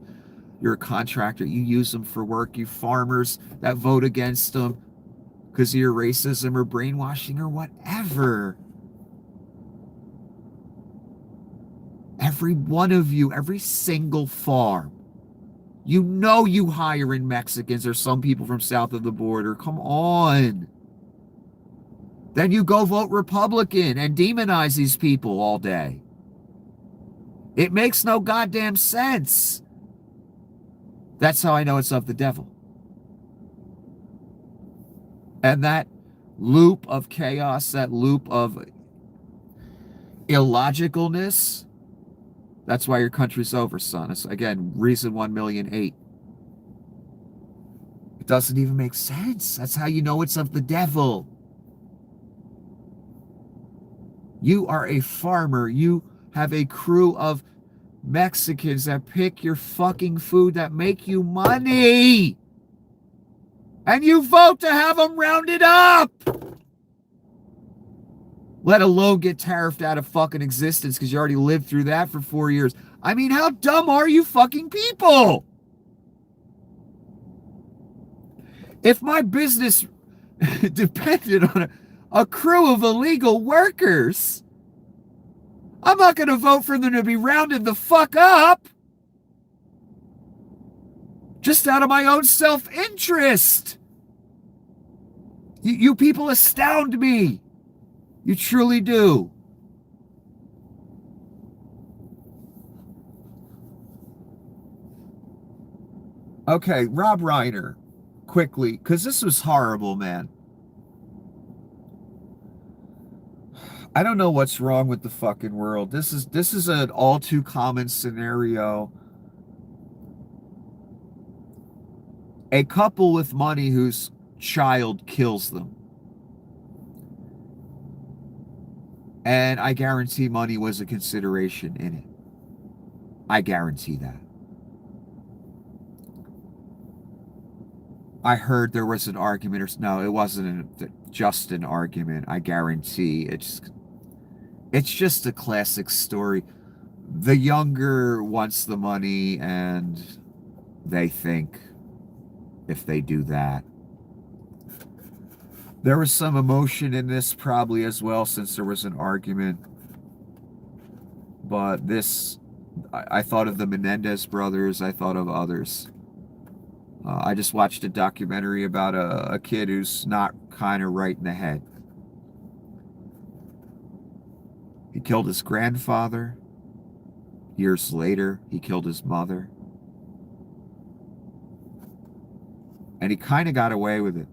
you're a contractor, you use them for work. You farmers that vote against them because of your racism or brainwashing or whatever. Every one of you, every single farm, you know you hire in Mexicans or some people from south of the border. Come on. Then you go vote Republican and demonize these people all day. It makes no goddamn sense. That's how I know it's of the devil. And that loop of chaos, that loop of illogicalness, that's why your country's over, son. It's, again, reason 1,000,008. It doesn't even make sense. That's how you know it's of the devil. You are a farmer. You have a crew of Mexicans that pick your fucking food, that make you money. And you vote to have them rounded up. Let alone get tariffed out of fucking existence because you already lived through that for 4 years. I mean, how dumb are you fucking people? If my business depended on a crew of illegal workers, I'm not going to vote for them to be rounded the fuck up. Just out of my own self-interest. You people astound me. You truly do. Okay, Rob Reiner, quickly, because this was horrible, man. I don't know what's wrong with the fucking world. This is an all too common scenario. A couple with money whose child kills them. And I guarantee money was a consideration in it. I guarantee that. I heard there was an argument, or no, it wasn't just an argument. I guarantee it's just a classic story. The younger wants the money, and they think if they do that. There was some emotion in this probably as well, since there was an argument. But this, I thought of the Menendez brothers. I thought of others. I just watched a documentary about a kid who's not kind of right in the head. He killed his grandfather. Years later, he killed his mother. And he kind of got away with it.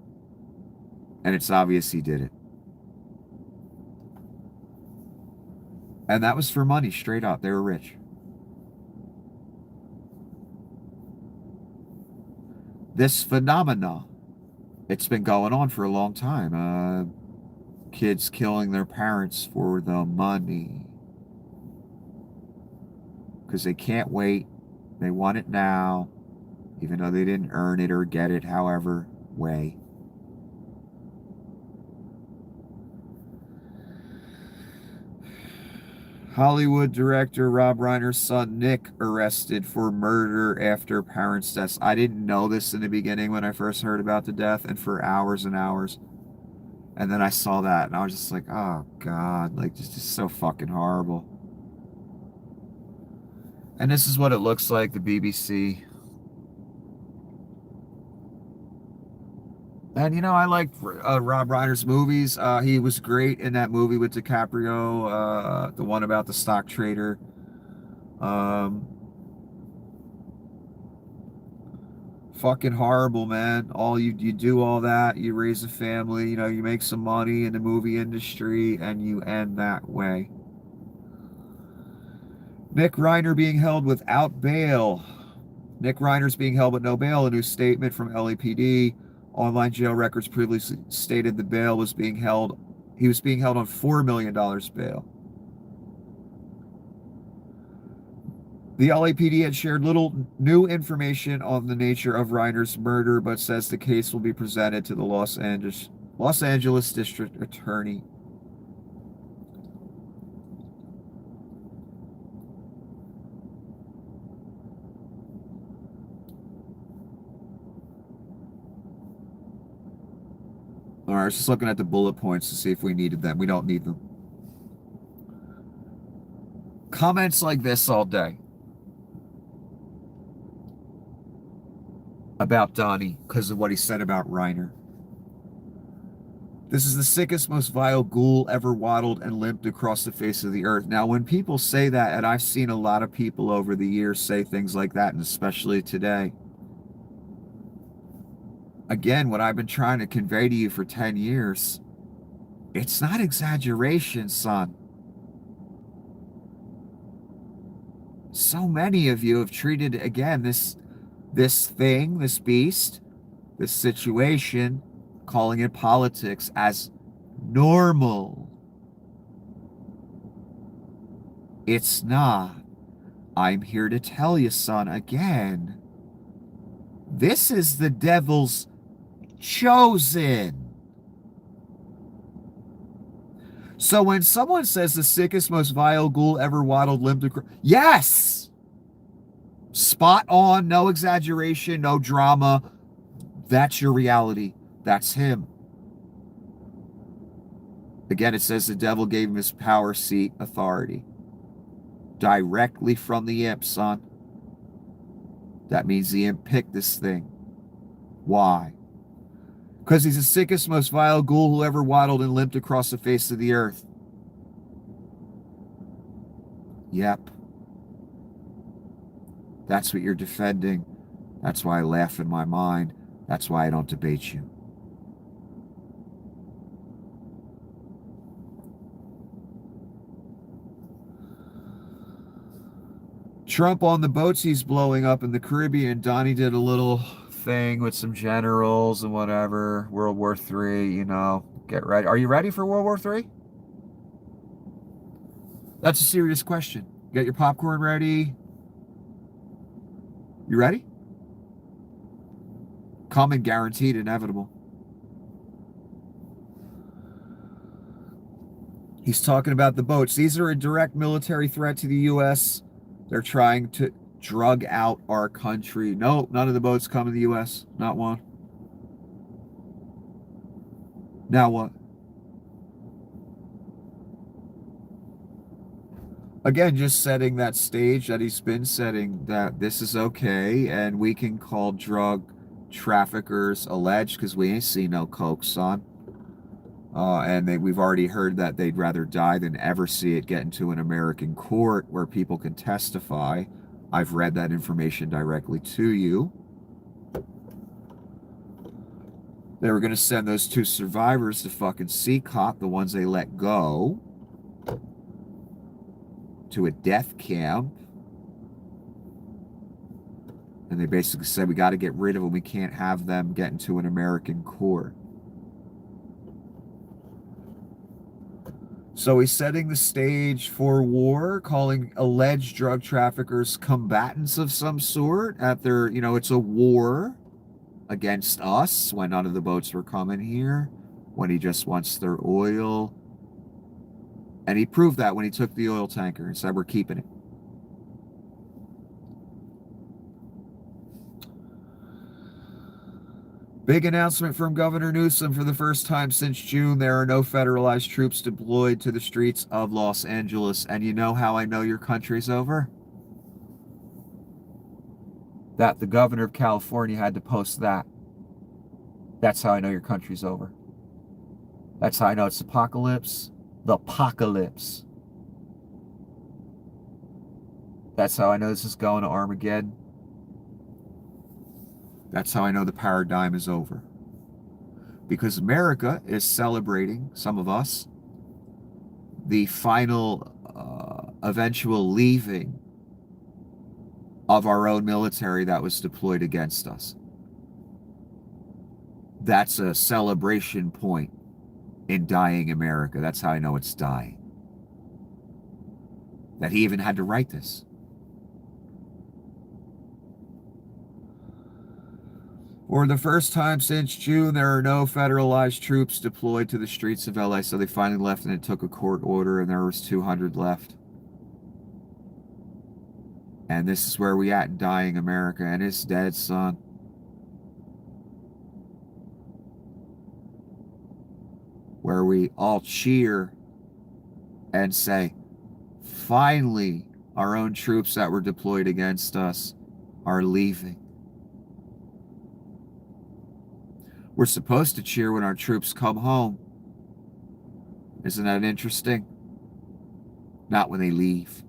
And it's obvious he did it. And that was for money, straight up. They were rich. This phenomena, it's been going on for a long time. Kids killing their parents for the money. Because they can't wait. They want it now, even though they didn't earn it or get it, however way. Hollywood director Rob Reiner's son Nick arrested for murder after parents' deaths. I didn't know this in the beginning when I first heard about the death, and for hours and hours. And then I saw that, and I was just like, oh, God, like, just so fucking horrible. And this is what it looks like, the BBC. And, you know, I like Rob Reiner's movies. He was great in that movie with DiCaprio, the one about the stock trader. Fucking horrible, man. All you do all that, you raise a family, you know, you make some money in the movie industry, and you end that way. Nick Reiner being held without bail. Nick Reiner's being held with no bail. A new statement from LAPD. Online jail records previously stated the bail was being held. He was being held on $4 million bail. The LAPD had shared little new information on the nature of Reiner's murder, but says the case will be presented to the Los Angeles District Attorney. All right, I was just looking at the bullet points to see if we needed them. We don't need them. Comments like this all day about Donnie because of what he said about Reiner. This is the sickest, most vile ghoul ever waddled and limped across the face of the earth. Now, when people say that, and I've seen a lot of people over the years say things like that, and especially today, Again, what I've been trying to convey to you for 10 years, it's not exaggeration, son. So many of you have treated, again, this thing, this beast, this situation, calling it politics, as normal. It's not. I'm here to tell you, son, again, this is the devil's chosen. So when someone says the sickest, most vile ghoul ever waddled limped across, yes! Spot on, no exaggeration, no drama. That's your reality. That's him. Again, it says the devil gave him his power, seat, authority. Directly from the imp, son. That means the imp picked this thing. Why? Because he's the sickest, most vile ghoul who ever waddled and limped across the face of the earth. Yep. That's what you're defending. That's why I laugh in my mind. That's why I don't debate you. Trump on the boats he's blowing up in the Caribbean. Donnie did a little thing with some generals and whatever. World War III, you know. Get ready. Are you ready for World War III? That's a serious question. Get your popcorn ready. You ready? Coming, guaranteed, inevitable. He's talking about the boats. These are a direct military threat to the U.S. They're trying to drug out our country. No, none of the boats come to the U.S. Not one. Now what? Again, just setting that stage that he's been setting, that this is okay and we can call drug traffickers alleged because we ain't seen no coke, son. And we've already heard that they'd rather die than ever see it get into an American court where people can testify. I've read that information directly to you. They were going to send those 2 survivors to fucking CCOP, the ones they let go, to a death camp. And they basically said, we got to get rid of them. We can't have them get into an American court. So he's setting the stage for war, calling alleged drug traffickers combatants of some sort at their, you know, it's a war against us when none of the boats were coming here, when he just wants their oil. And he proved that when he took the oil tanker and said, we're keeping it. Big announcement from Governor Newsom. For the first time since June, there are no federalized troops deployed to the streets of Los Angeles. And you know how I know your country's over? That the governor of California had to post that. That's how I know your country's over. That's how I know it's apocalypse. The apocalypse. That's how I know this is going to Armageddon. That's how I know the paradigm is over. Because America is celebrating, some of us, the final eventual leaving of our own military that was deployed against us. That's a celebration point in dying America. That's how I know it's dying. That he even had to write this. For the first time since June, there are no federalized troops deployed to the streets of LA. So they finally left and it took a court order and there was 200 left. And this is where we at in dying America. And it's dead, son. Where we all cheer and say, finally, our own troops that were deployed against us are leaving. We're supposed to cheer when our troops come home. Isn't that interesting? Not when they leave.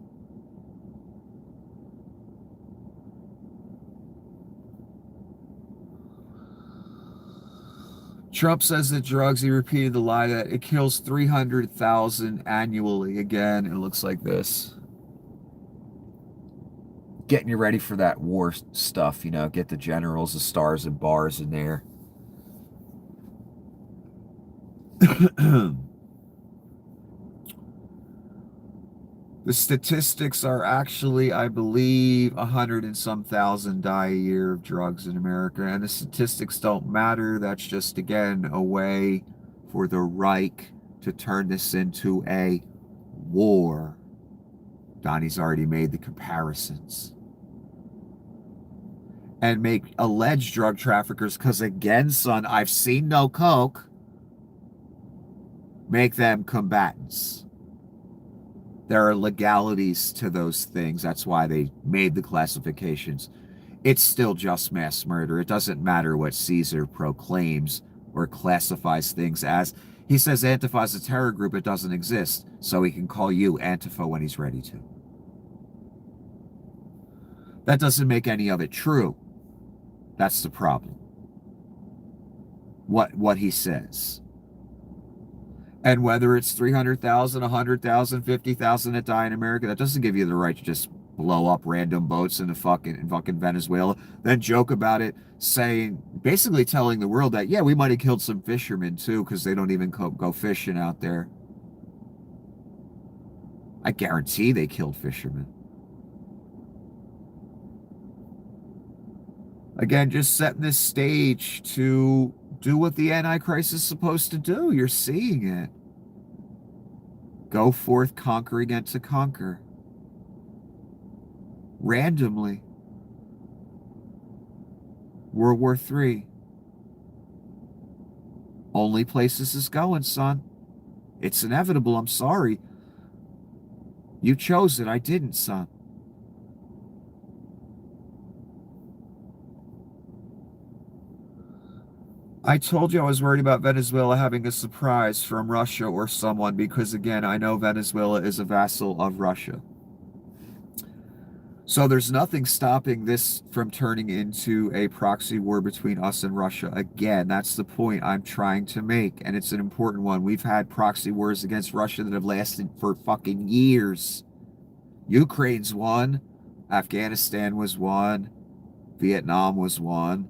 Trump says that drugs, he repeated the lie that it kills 300,000 annually. Again, it looks like this. Getting you ready for that war stuff, you know, get the generals, the stars, and bars in there. The statistics are actually, I believe, 100 and some thousand die a year of drugs in America. And the statistics don't matter. That's just, again, a way for the Reich to turn this into a war. Donnie's already made the comparisons. And make alleged drug traffickers, because again, son, I've seen no coke, make them combatants. There are legalities to those things. That's why they made the classifications. It's still just mass murder. It doesn't matter what Caesar proclaims or classifies things as. He says Antifa is a terror group. It doesn't exist. So he can call you Antifa when he's ready to. That doesn't make any of it true. That's the problem. What he says. And whether it's 300,000, 100,000, 50,000 that die in America, that doesn't give you the right to just blow up random boats in fucking Venezuela, then joke about it, saying, basically telling the world that, yeah, we might have killed some fishermen too, because they don't even go fishing out there. I guarantee they killed fishermen. Again, just setting this stage to do what the Antichrist is supposed to do. You're seeing it. Go forth conquering and to conquer. Randomly. World War III. Only place this is going, son. It's inevitable, I'm sorry. You chose it, I didn't, son. I told you I was worried about Venezuela having a surprise from Russia or someone because, again, I know Venezuela is a vassal of Russia. So there's nothing stopping this from turning into a proxy war between us and Russia. Again, that's the point I'm trying to make, and it's an important one. We've had proxy wars against Russia that have lasted for fucking years. Ukraine's one. Afghanistan was one. Vietnam was one.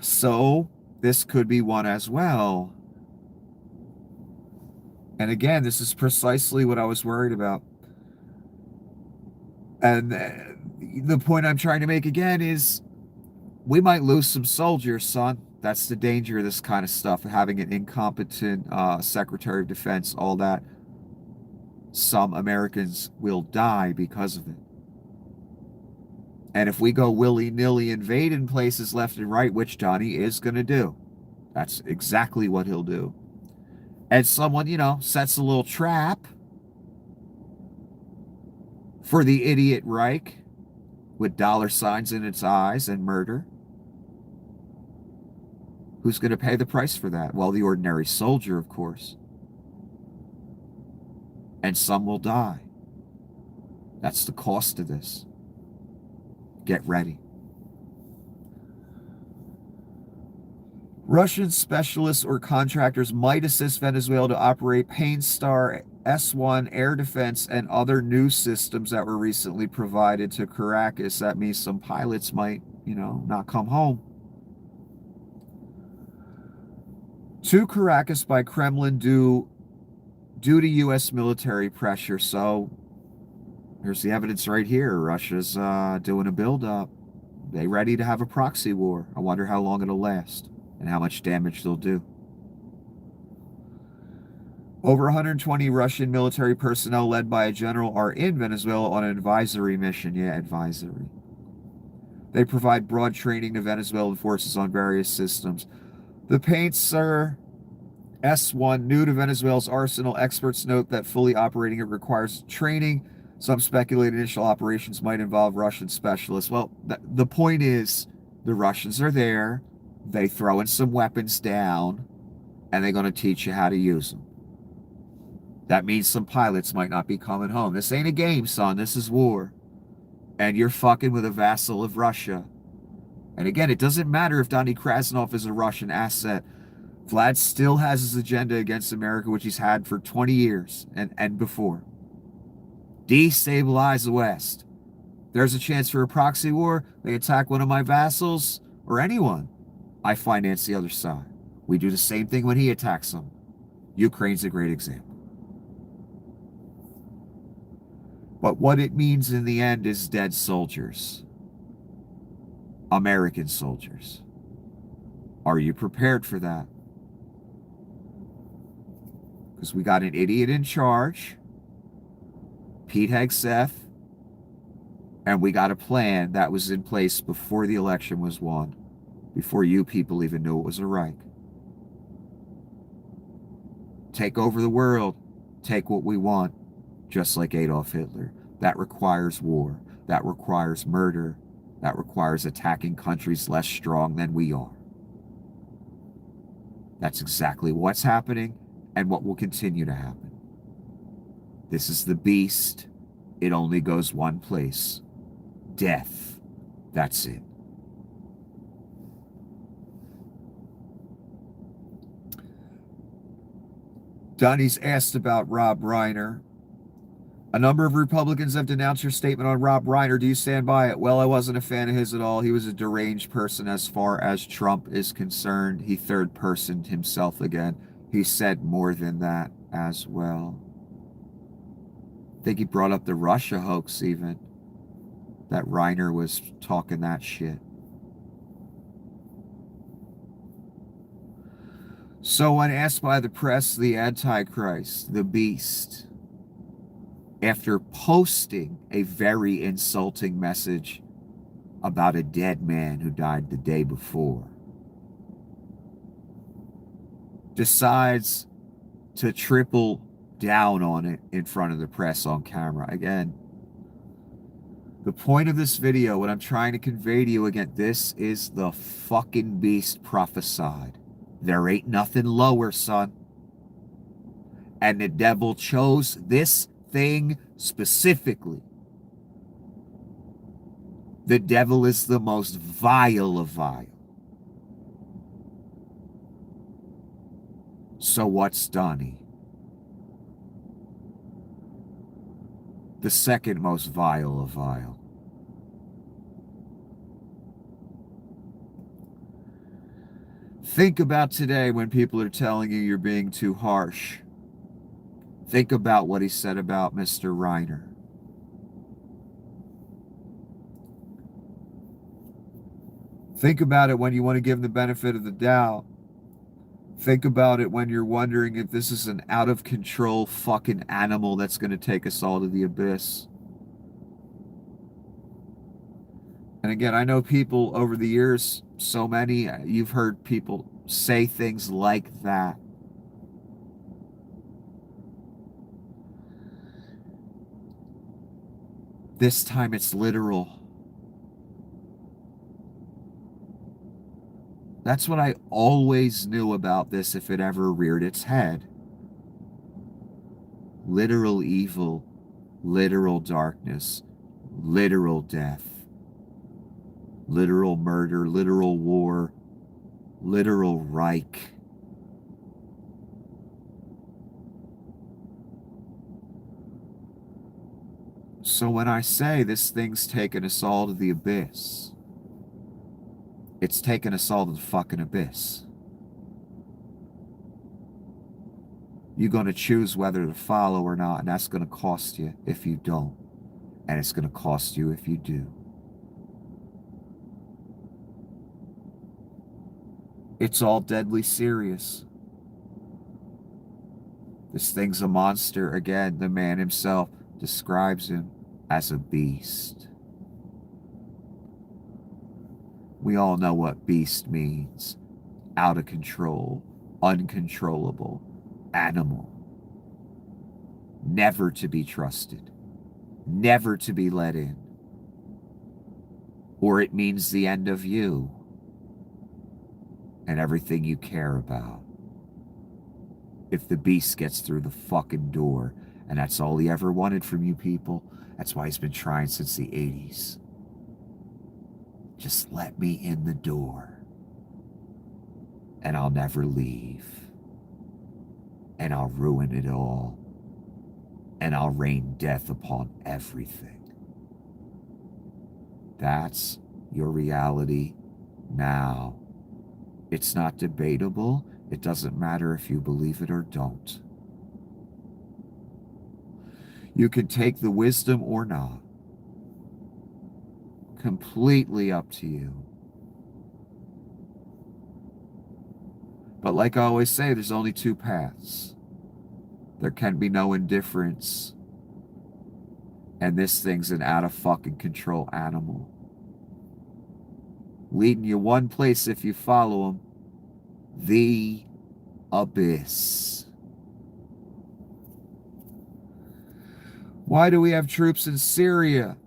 So this could be one as well. And again, this is precisely what I was worried about. And the point I'm trying to make again is we might lose some soldiers, son. That's the danger of this kind of stuff, having an incompetent Secretary of Defense, all that. Some Americans will die because of it. And if we go willy-nilly invading places left and right, which Johnny is going to do, that's exactly what he'll do. And someone, you know, sets a little trap for the idiot Reich with dollar signs in its eyes and murder. Who's going to pay the price for that? Well, the ordinary soldier, of course. And some will die. That's the cost of this. Get ready. Russian specialists or contractors might assist Venezuela to operate Painstar S-1 air defense and other new systems that were recently provided to Caracas. That means some pilots might, you know, not come home. To Caracas by Kremlin due to U.S. military pressure. So here's the evidence right here. Russia's doing a build-up. They ready to have a proxy war. I wonder how long it'll last and how much damage they'll do. Over 120 Russian military personnel led by a general are in Venezuela on an advisory mission. Yeah, advisory. They provide broad training to Venezuelan forces on various systems. The Painter S-1, new to Venezuela's arsenal. Experts note that fully operating it requires training. Some speculate initial operations might involve Russian specialists. Well, the point is, the Russians are there. They throwing some weapons down, and they're going to teach you how to use them. That means some pilots might not be coming home. This ain't a game, son. This is war. And you're fucking with a vassal of Russia. And again, it doesn't matter if Donny Krasnov is a Russian asset. Vlad still has his agenda against America, which he's had for 20 years and before. Destabilize the West. There's a chance for a proxy war. They attack one of my vassals or anyone. I finance the other side. We do the same thing when he attacks them. Ukraine's a great example. But what it means in the end is dead soldiers. American soldiers. Are you prepared for that? Because we got an idiot in charge, Pete Hegseth, and we got a plan that was in place before the election was won, before you people even knew it was a Reich. Take over the world, take what we want, just like Adolf Hitler. That requires war. That requires murder. That requires attacking countries less strong than we are. That's exactly what's happening and what will continue to happen. This is the beast. It only goes one place. Death. That's it. Donnie's asked about Rob Reiner. A number of Republicans have denounced your statement on Rob Reiner. Do you stand by it? Well, I wasn't a fan of his at all. He was a deranged person as far as Trump is concerned. He third-personed himself again. He said more than that as well. I think he brought up the Russia hoax even, that Reiner was talking that shit. So when asked by the press, the Antichrist, the beast, after posting a very insulting message about a dead man who died the day before, decides to triple down on it in front of the press on camera. Again, the point of this video, what I'm trying to convey to you again, this is the fucking beast prophesied. There ain't nothing lower, son. And the devil chose this thing specifically. The devil is the most vile of vile. So what's Donnie? The second most vile of vile. Think about today when people are telling you you're being too harsh. Think about what he said about Mr. Reiner. Think about it when you want to give him the benefit of the doubt. Think about it when you're wondering if this is an out-of-control fucking animal that's going to take us all to the abyss. And again, I know people over the years, so many, you've heard people say things like that. This time it's literal. That's what I always knew about this if it ever reared its head. Literal evil, literal darkness, literal death, literal murder, literal war, literal Reich. So when I say this thing's taken us all to the abyss, it's taken us all to the fucking abyss. You're going to choose whether to follow or not, and that's going to cost you if you don't. And it's going to cost you if you do. It's all deadly serious. This thing's a monster. Again, the man himself describes him as a beast. We all know what beast means. Out of control, uncontrollable, animal. Never to be trusted. Never to be let in. Or it means the end of you and everything you care about. If the beast gets through the fucking door, and that's all he ever wanted from you people, that's why he's been trying since the 80s. Just let me in the door, and I'll never leave, and I'll ruin it all, and I'll rain death upon everything. That's your reality now. It's not debatable. It doesn't matter if you believe it or don't. You can take the wisdom or not. Completely up to you. But like I always say, there's only two paths. There can be no indifference. And this thing's an out of fucking control animal. Leading you one place if you follow him. The abyss. Why do we have troops in Syria?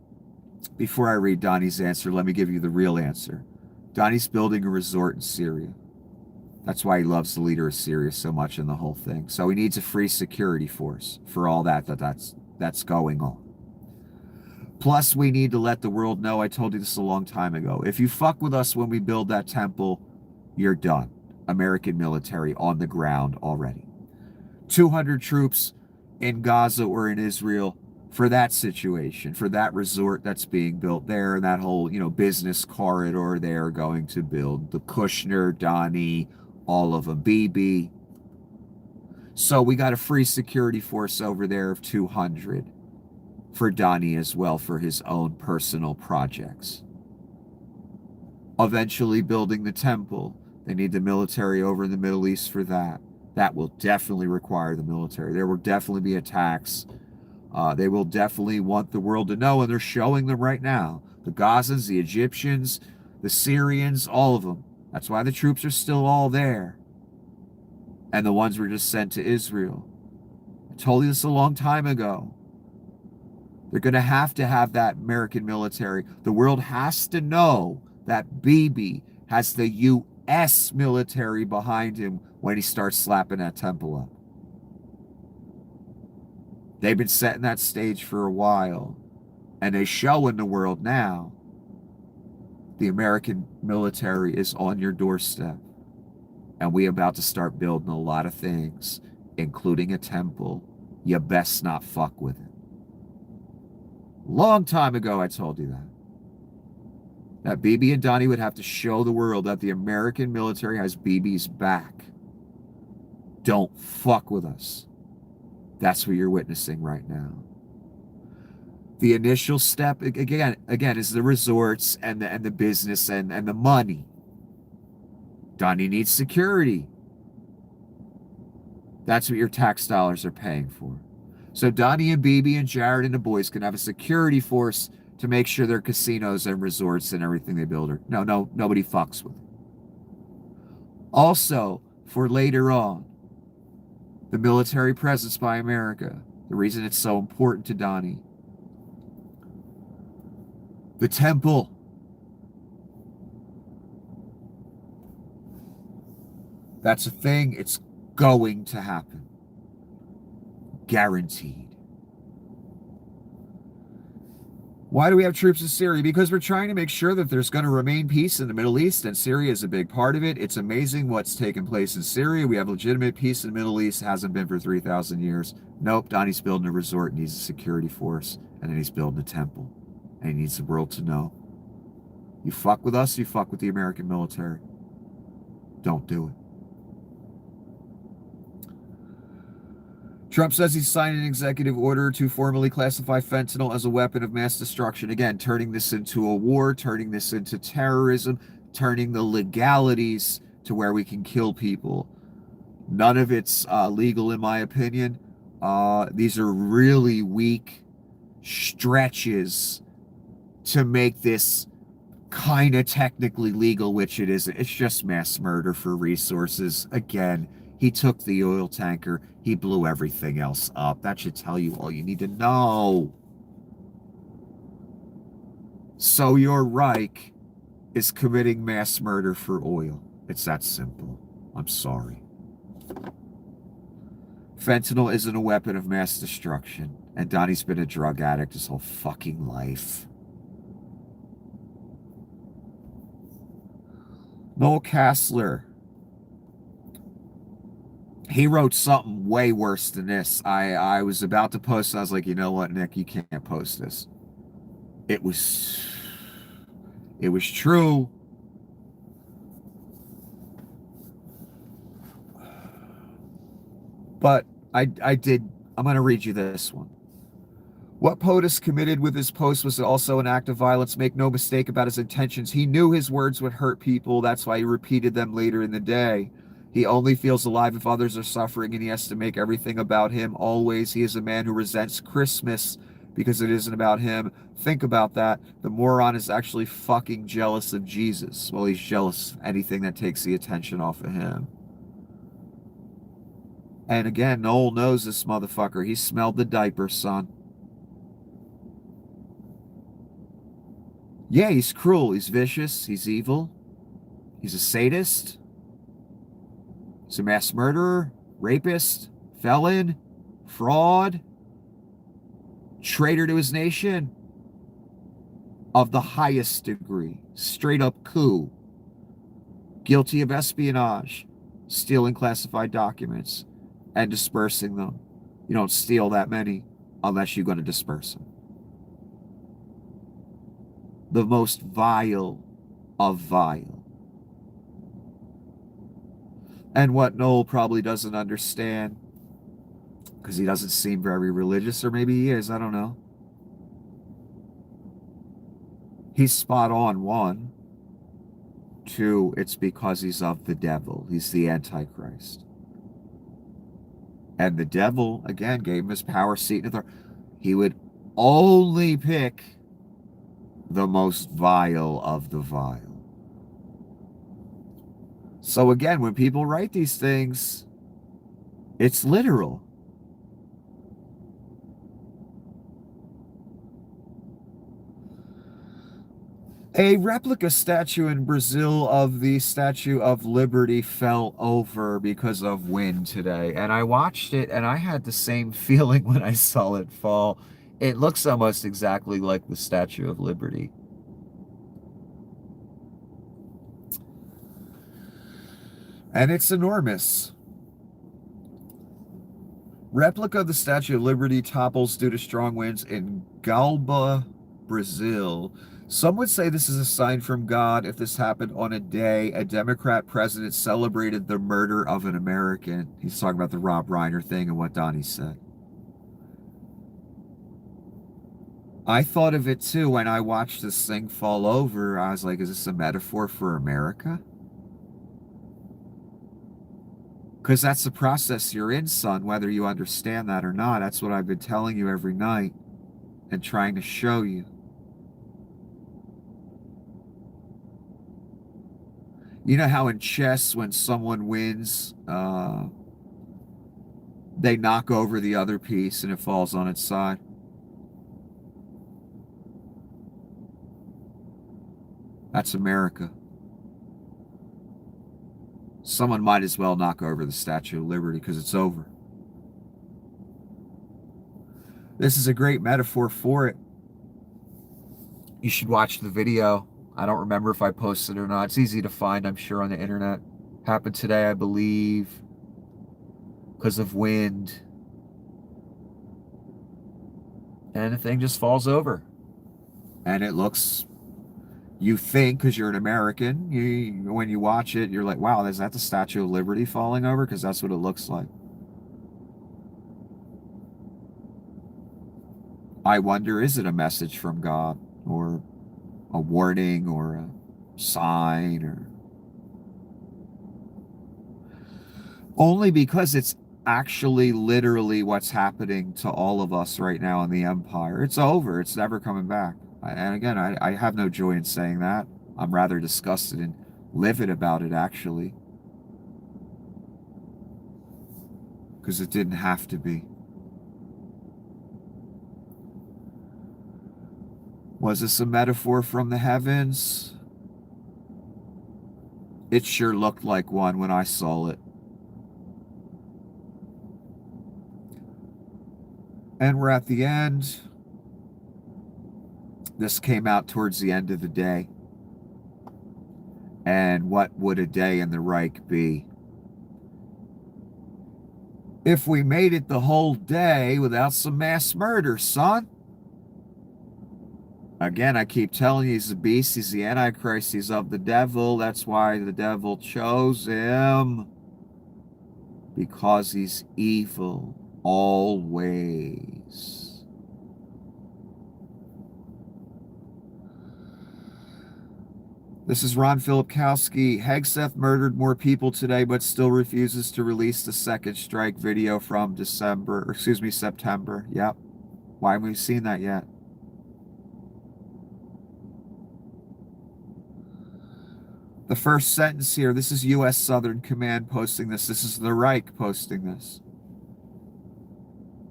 Before I read Donnie's answer, let me give you the real answer. Donnie's building a resort in Syria. That's why he loves the leader of Syria so much in the whole thing. So he needs a free security force for all that's going on. Plus, we need to let the world know, I told you this a long time ago, if you fuck with us when we build that temple, you're done. American military on the ground already. 200 troops in Gaza or in Israel for that situation, for that resort that's being built there, and that whole, business corridor they're going to build. The Kushner, Donnie, all of them, BB. So we got a free security force over there of 200 for Donnie as well, for his own personal projects. Eventually building the temple. They need the military over in the Middle East for that. That will definitely require the military. There will definitely be attacks. They will definitely want the world to know, and they're showing them right now. The Gazans, the Egyptians, the Syrians, all of them. That's why the troops are still all there. And the ones were just sent to Israel. I told you this a long time ago. They're going to have that American military. The world has to know that Bibi has the U.S. military behind him when he starts slapping that temple up. They've been setting that stage for a while, and they show in the world now the American military is on your doorstep, and we about to start building a lot of things, including a temple. You best not fuck with it. Long time ago, I told you that Bibi and Donnie would have to show the world that the American military has Bibi's back. Don't fuck with us. That's what you're witnessing right now. The initial step, again, is the resorts and the business and the money. Donnie needs security. That's what your tax dollars are paying for. So Donnie and Bibi and Jared and the boys can have a security force to make sure their casinos and resorts and everything they build are. No, nobody fucks with it. Also, for later on, the military presence by America. The reason it's so important to Donnie. The temple. That's a thing. It's going to happen. Guaranteed. Why do we have troops in Syria? Because we're trying to make sure that there's going to remain peace in the Middle East, and Syria is a big part of it. It's amazing what's taken place in Syria. We have legitimate peace in the Middle East. Hasn't been for 3,000 years. Nope, Donnie's building a resort, needs a security force, and then he's building a temple. And he needs the world to know. You fuck with us, you fuck with the American military. Don't do it. Trump says he signed an executive order to formally classify fentanyl as a weapon of mass destruction. Again, turning this into a war, turning this into terrorism, turning the legalities to where we can kill people. None of it's legal, in my opinion. These are really weak stretches to make this kind of technically legal, which it isn't. It's just mass murder for resources. Again, he took the oil tanker. He blew everything else up. That should tell you all you need to know. So your Reich is committing mass murder for oil. It's that simple. I'm sorry. Fentanyl isn't a weapon of mass destruction. And Donnie's been a drug addict his whole fucking life. Noel Castler, he wrote something way worse than this. I was about to post. I was like, you know what, Nick, you can't post this. It was true. But I'm going to read you this one. What POTUS committed with his post was also an act of violence. Make no mistake about his intentions. He knew his words would hurt people. That's why he repeated them later in the day. He only feels alive if others are suffering, and he has to make everything about him always. He is a man who resents Christmas because it isn't about him. Think about that. The moron is actually fucking jealous of Jesus. Well, he's jealous of anything that takes the attention off of him. And again, Noel knows this motherfucker. He smelled the diaper, son. Yeah, he's cruel. He's vicious. He's evil. He's a sadist. He's a mass murderer, rapist, felon, fraud, traitor to his nation of the highest degree. Straight up coup. Guilty of espionage, stealing classified documents and dispersing them. You don't steal that many unless you're going to disperse them. The most vile of vile. And what Noel probably doesn't understand, because he doesn't seem very religious, or maybe he is, I don't know. He's spot on, one. Two, it's because he's of the devil. He's the Antichrist. And the devil, again, gave him his power, seat, and authority. He would only pick the most vile of the vile. So again, when people write these things, it's literal. A replica statue in Brazil of the Statue of Liberty fell over because of wind today. And I watched it and I had the same feeling when I saw it fall. It looks almost exactly like the Statue of Liberty. And it's enormous. Replica of the Statue of Liberty topples due to strong winds in Galba, Brazil. Some would say this is a sign from God if this happened on a day a Democrat president celebrated the murder of an American. He's talking about the Rob Reiner thing and what Donnie said. I thought of it too when I watched this thing fall over. I was like, is this a metaphor for America? Because that's the process you're in, son, whether you understand that or not. That's what I've been telling you every night and trying to show you. You know how in chess, when someone wins, they knock over the other piece and it falls on its side? That's America. Someone might as well knock over the Statue of Liberty because it's over. This is a great metaphor for it. You should watch the video. I don't remember if I posted it or not. It's easy to find, I'm sure, on the internet. Happened today, I believe, because of wind. And the thing just falls over. And it looks, you think, because you're an American, when you watch it, you're like, wow, is that the Statue of Liberty falling over? Because that's what it looks like. I wonder, is it a message from God or a warning or a sign, or only because it's actually literally what's happening to all of us right now in the empire. It's over. It's never coming back. And again, I have no joy in saying that. I'm rather disgusted and livid about it, actually, because it didn't have to be. Was this a metaphor from the heavens? It sure looked like one when I saw it. And we're at the end. This came out towards the end of the day. And what would a day in the Reich be if we made it the whole day without some mass murder, son? Again, I keep telling you, he's the beast, he's the Antichrist, he's of the devil. That's why the devil chose him. Because he's evil always. This is Ron Filipkowski. Hegseth murdered more people today, but still refuses to release the second strike video from September. Yep. Why haven't we seen that yet? The first sentence here, this is U.S. Southern Command posting this. This is the Reich posting this.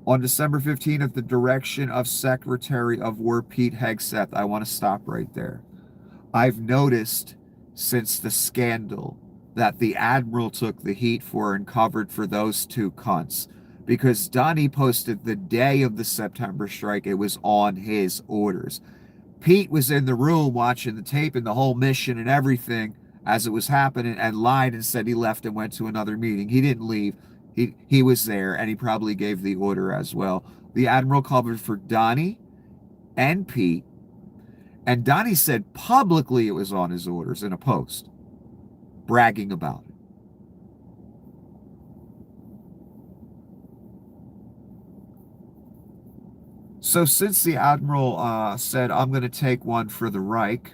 On December 15th, at the direction of Secretary of War Pete Hegseth. I want to stop right there. I've noticed since the scandal that the Admiral took the heat for and covered for those two cunts. Because Donnie posted the day of the September strike, it was on his orders. Pete was in the room watching the tape and the whole mission and everything as it was happening, and lied and said he left and went to another meeting. He didn't leave. He was there, and he probably gave the order as well. The Admiral covered for Donnie and Pete. And Donnie said publicly it was on his orders in a post, bragging about it. So since the Admiral said, I'm going to take one for the Reich,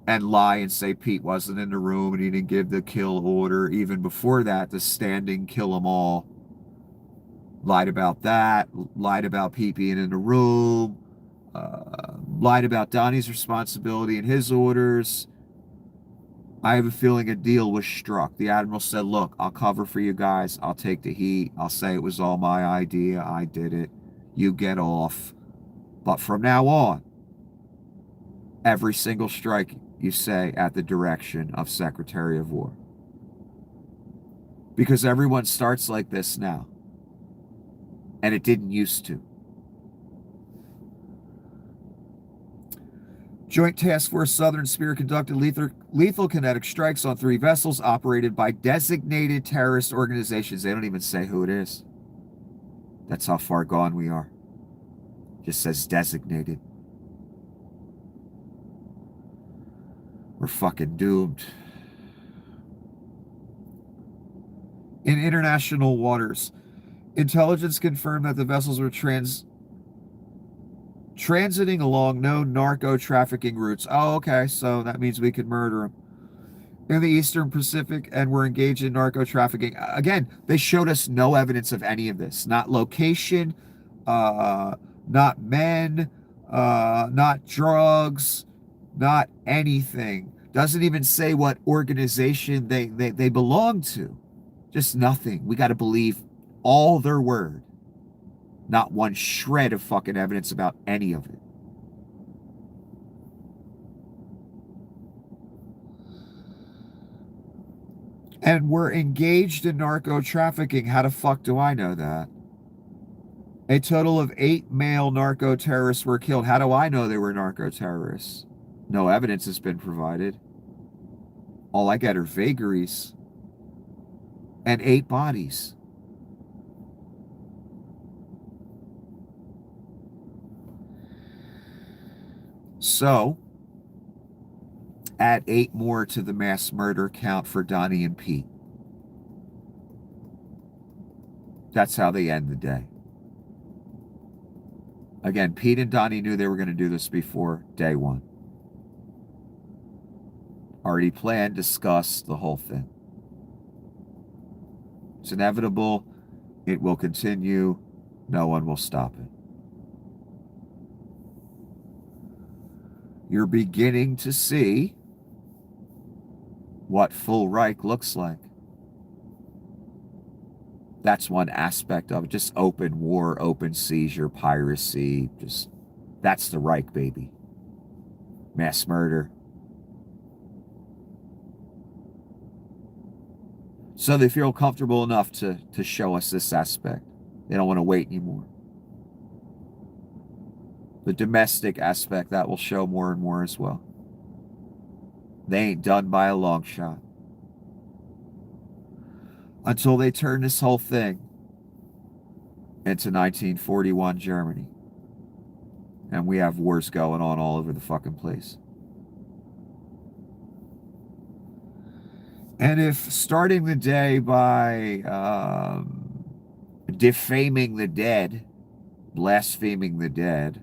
and lie and say Pete wasn't in the room and he didn't give the kill order, even before that, the standing kill them all, lied about that, lied about Pete being in the room, lied about Donnie's responsibility and his orders. I have a feeling a deal was struck. The Admiral said, look, I'll cover for you guys. I'll take the heat. I'll say it was all my idea. I did it. You get off. But from now on, every single strike you say at the direction of Secretary of War. Because everyone starts like this now. And it didn't used to. Joint Task Force Southern Spirit conducted lethal kinetic strikes on 3 vessels operated by designated terrorist organizations. They don't even say who it is. That's how far gone we are. Just says designated. We're fucking doomed. In international waters, intelligence confirmed that the vessels were transiting along known narco-trafficking routes. Oh, okay, so that means we could murder them. In the Eastern Pacific, and were engaged in narco-trafficking. Again, they showed us no evidence of any of this. Not location, not men, not drugs, not anything. Doesn't even say what organization they belong to. Just nothing. We got to believe all their word. Not one shred of fucking evidence about any of it. And we're engaged in narco trafficking. How the fuck do I know that? A total of 8 male narco terrorists were killed. How do I know they were narco terrorists? No evidence has been provided. All I get are vagaries. And 8 bodies. So, add 8 more to the mass murder count for Donnie and Pete. That's how they end the day. Again, Pete and Donnie knew they were going to do this before day 1. Already planned, discussed, the whole thing. It's inevitable. It will continue. No one will stop it. You're beginning to see what full Reich looks like. That's one aspect of it. Just open war, open seizure, piracy. That's the Reich, baby. Mass murder. So they feel comfortable enough to show us this aspect. They don't want to wait anymore. The domestic aspect, that will show more and more as well. They ain't done by a long shot. Until they turn this whole thing into 1941 Germany. And we have wars going on all over the fucking place. And if starting the day by defaming the dead, blaspheming the dead,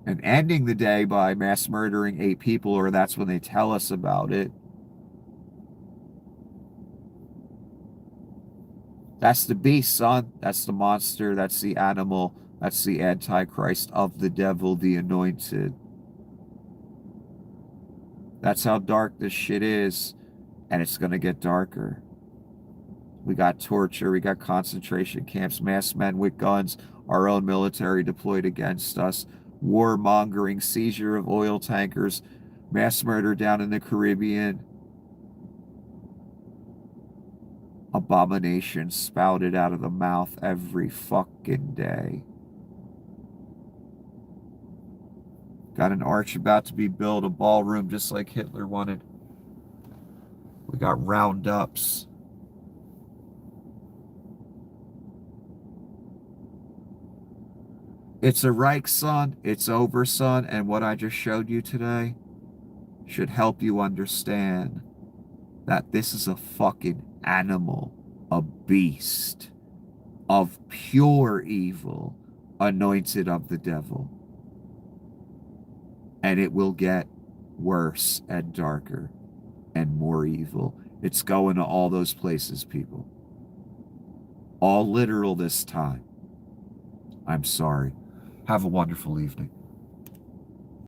and ending the day by mass murdering 8 people, or that's when they tell us about it, that's the beast, son. That's the monster. That's the animal. That's the Antichrist of the devil, the anointed. That's how dark this shit is. And it's going to get darker. We got torture. We got concentration camps, mass men with guns, our own military deployed against us, warmongering, seizure of oil tankers, mass murder down in the Caribbean. Abomination spouted out of the mouth every fucking day. Got an arch about to be built, a ballroom just like Hitler wanted. We got roundups. It's a Reich, son. It's over, son. And what I just showed you today should help you understand that this is a fucking animal, a beast of pure evil, anointed of the devil. And it will get worse and darker and more evil. It's going to all those places, people. All literal this time. I'm sorry. Have a wonderful evening.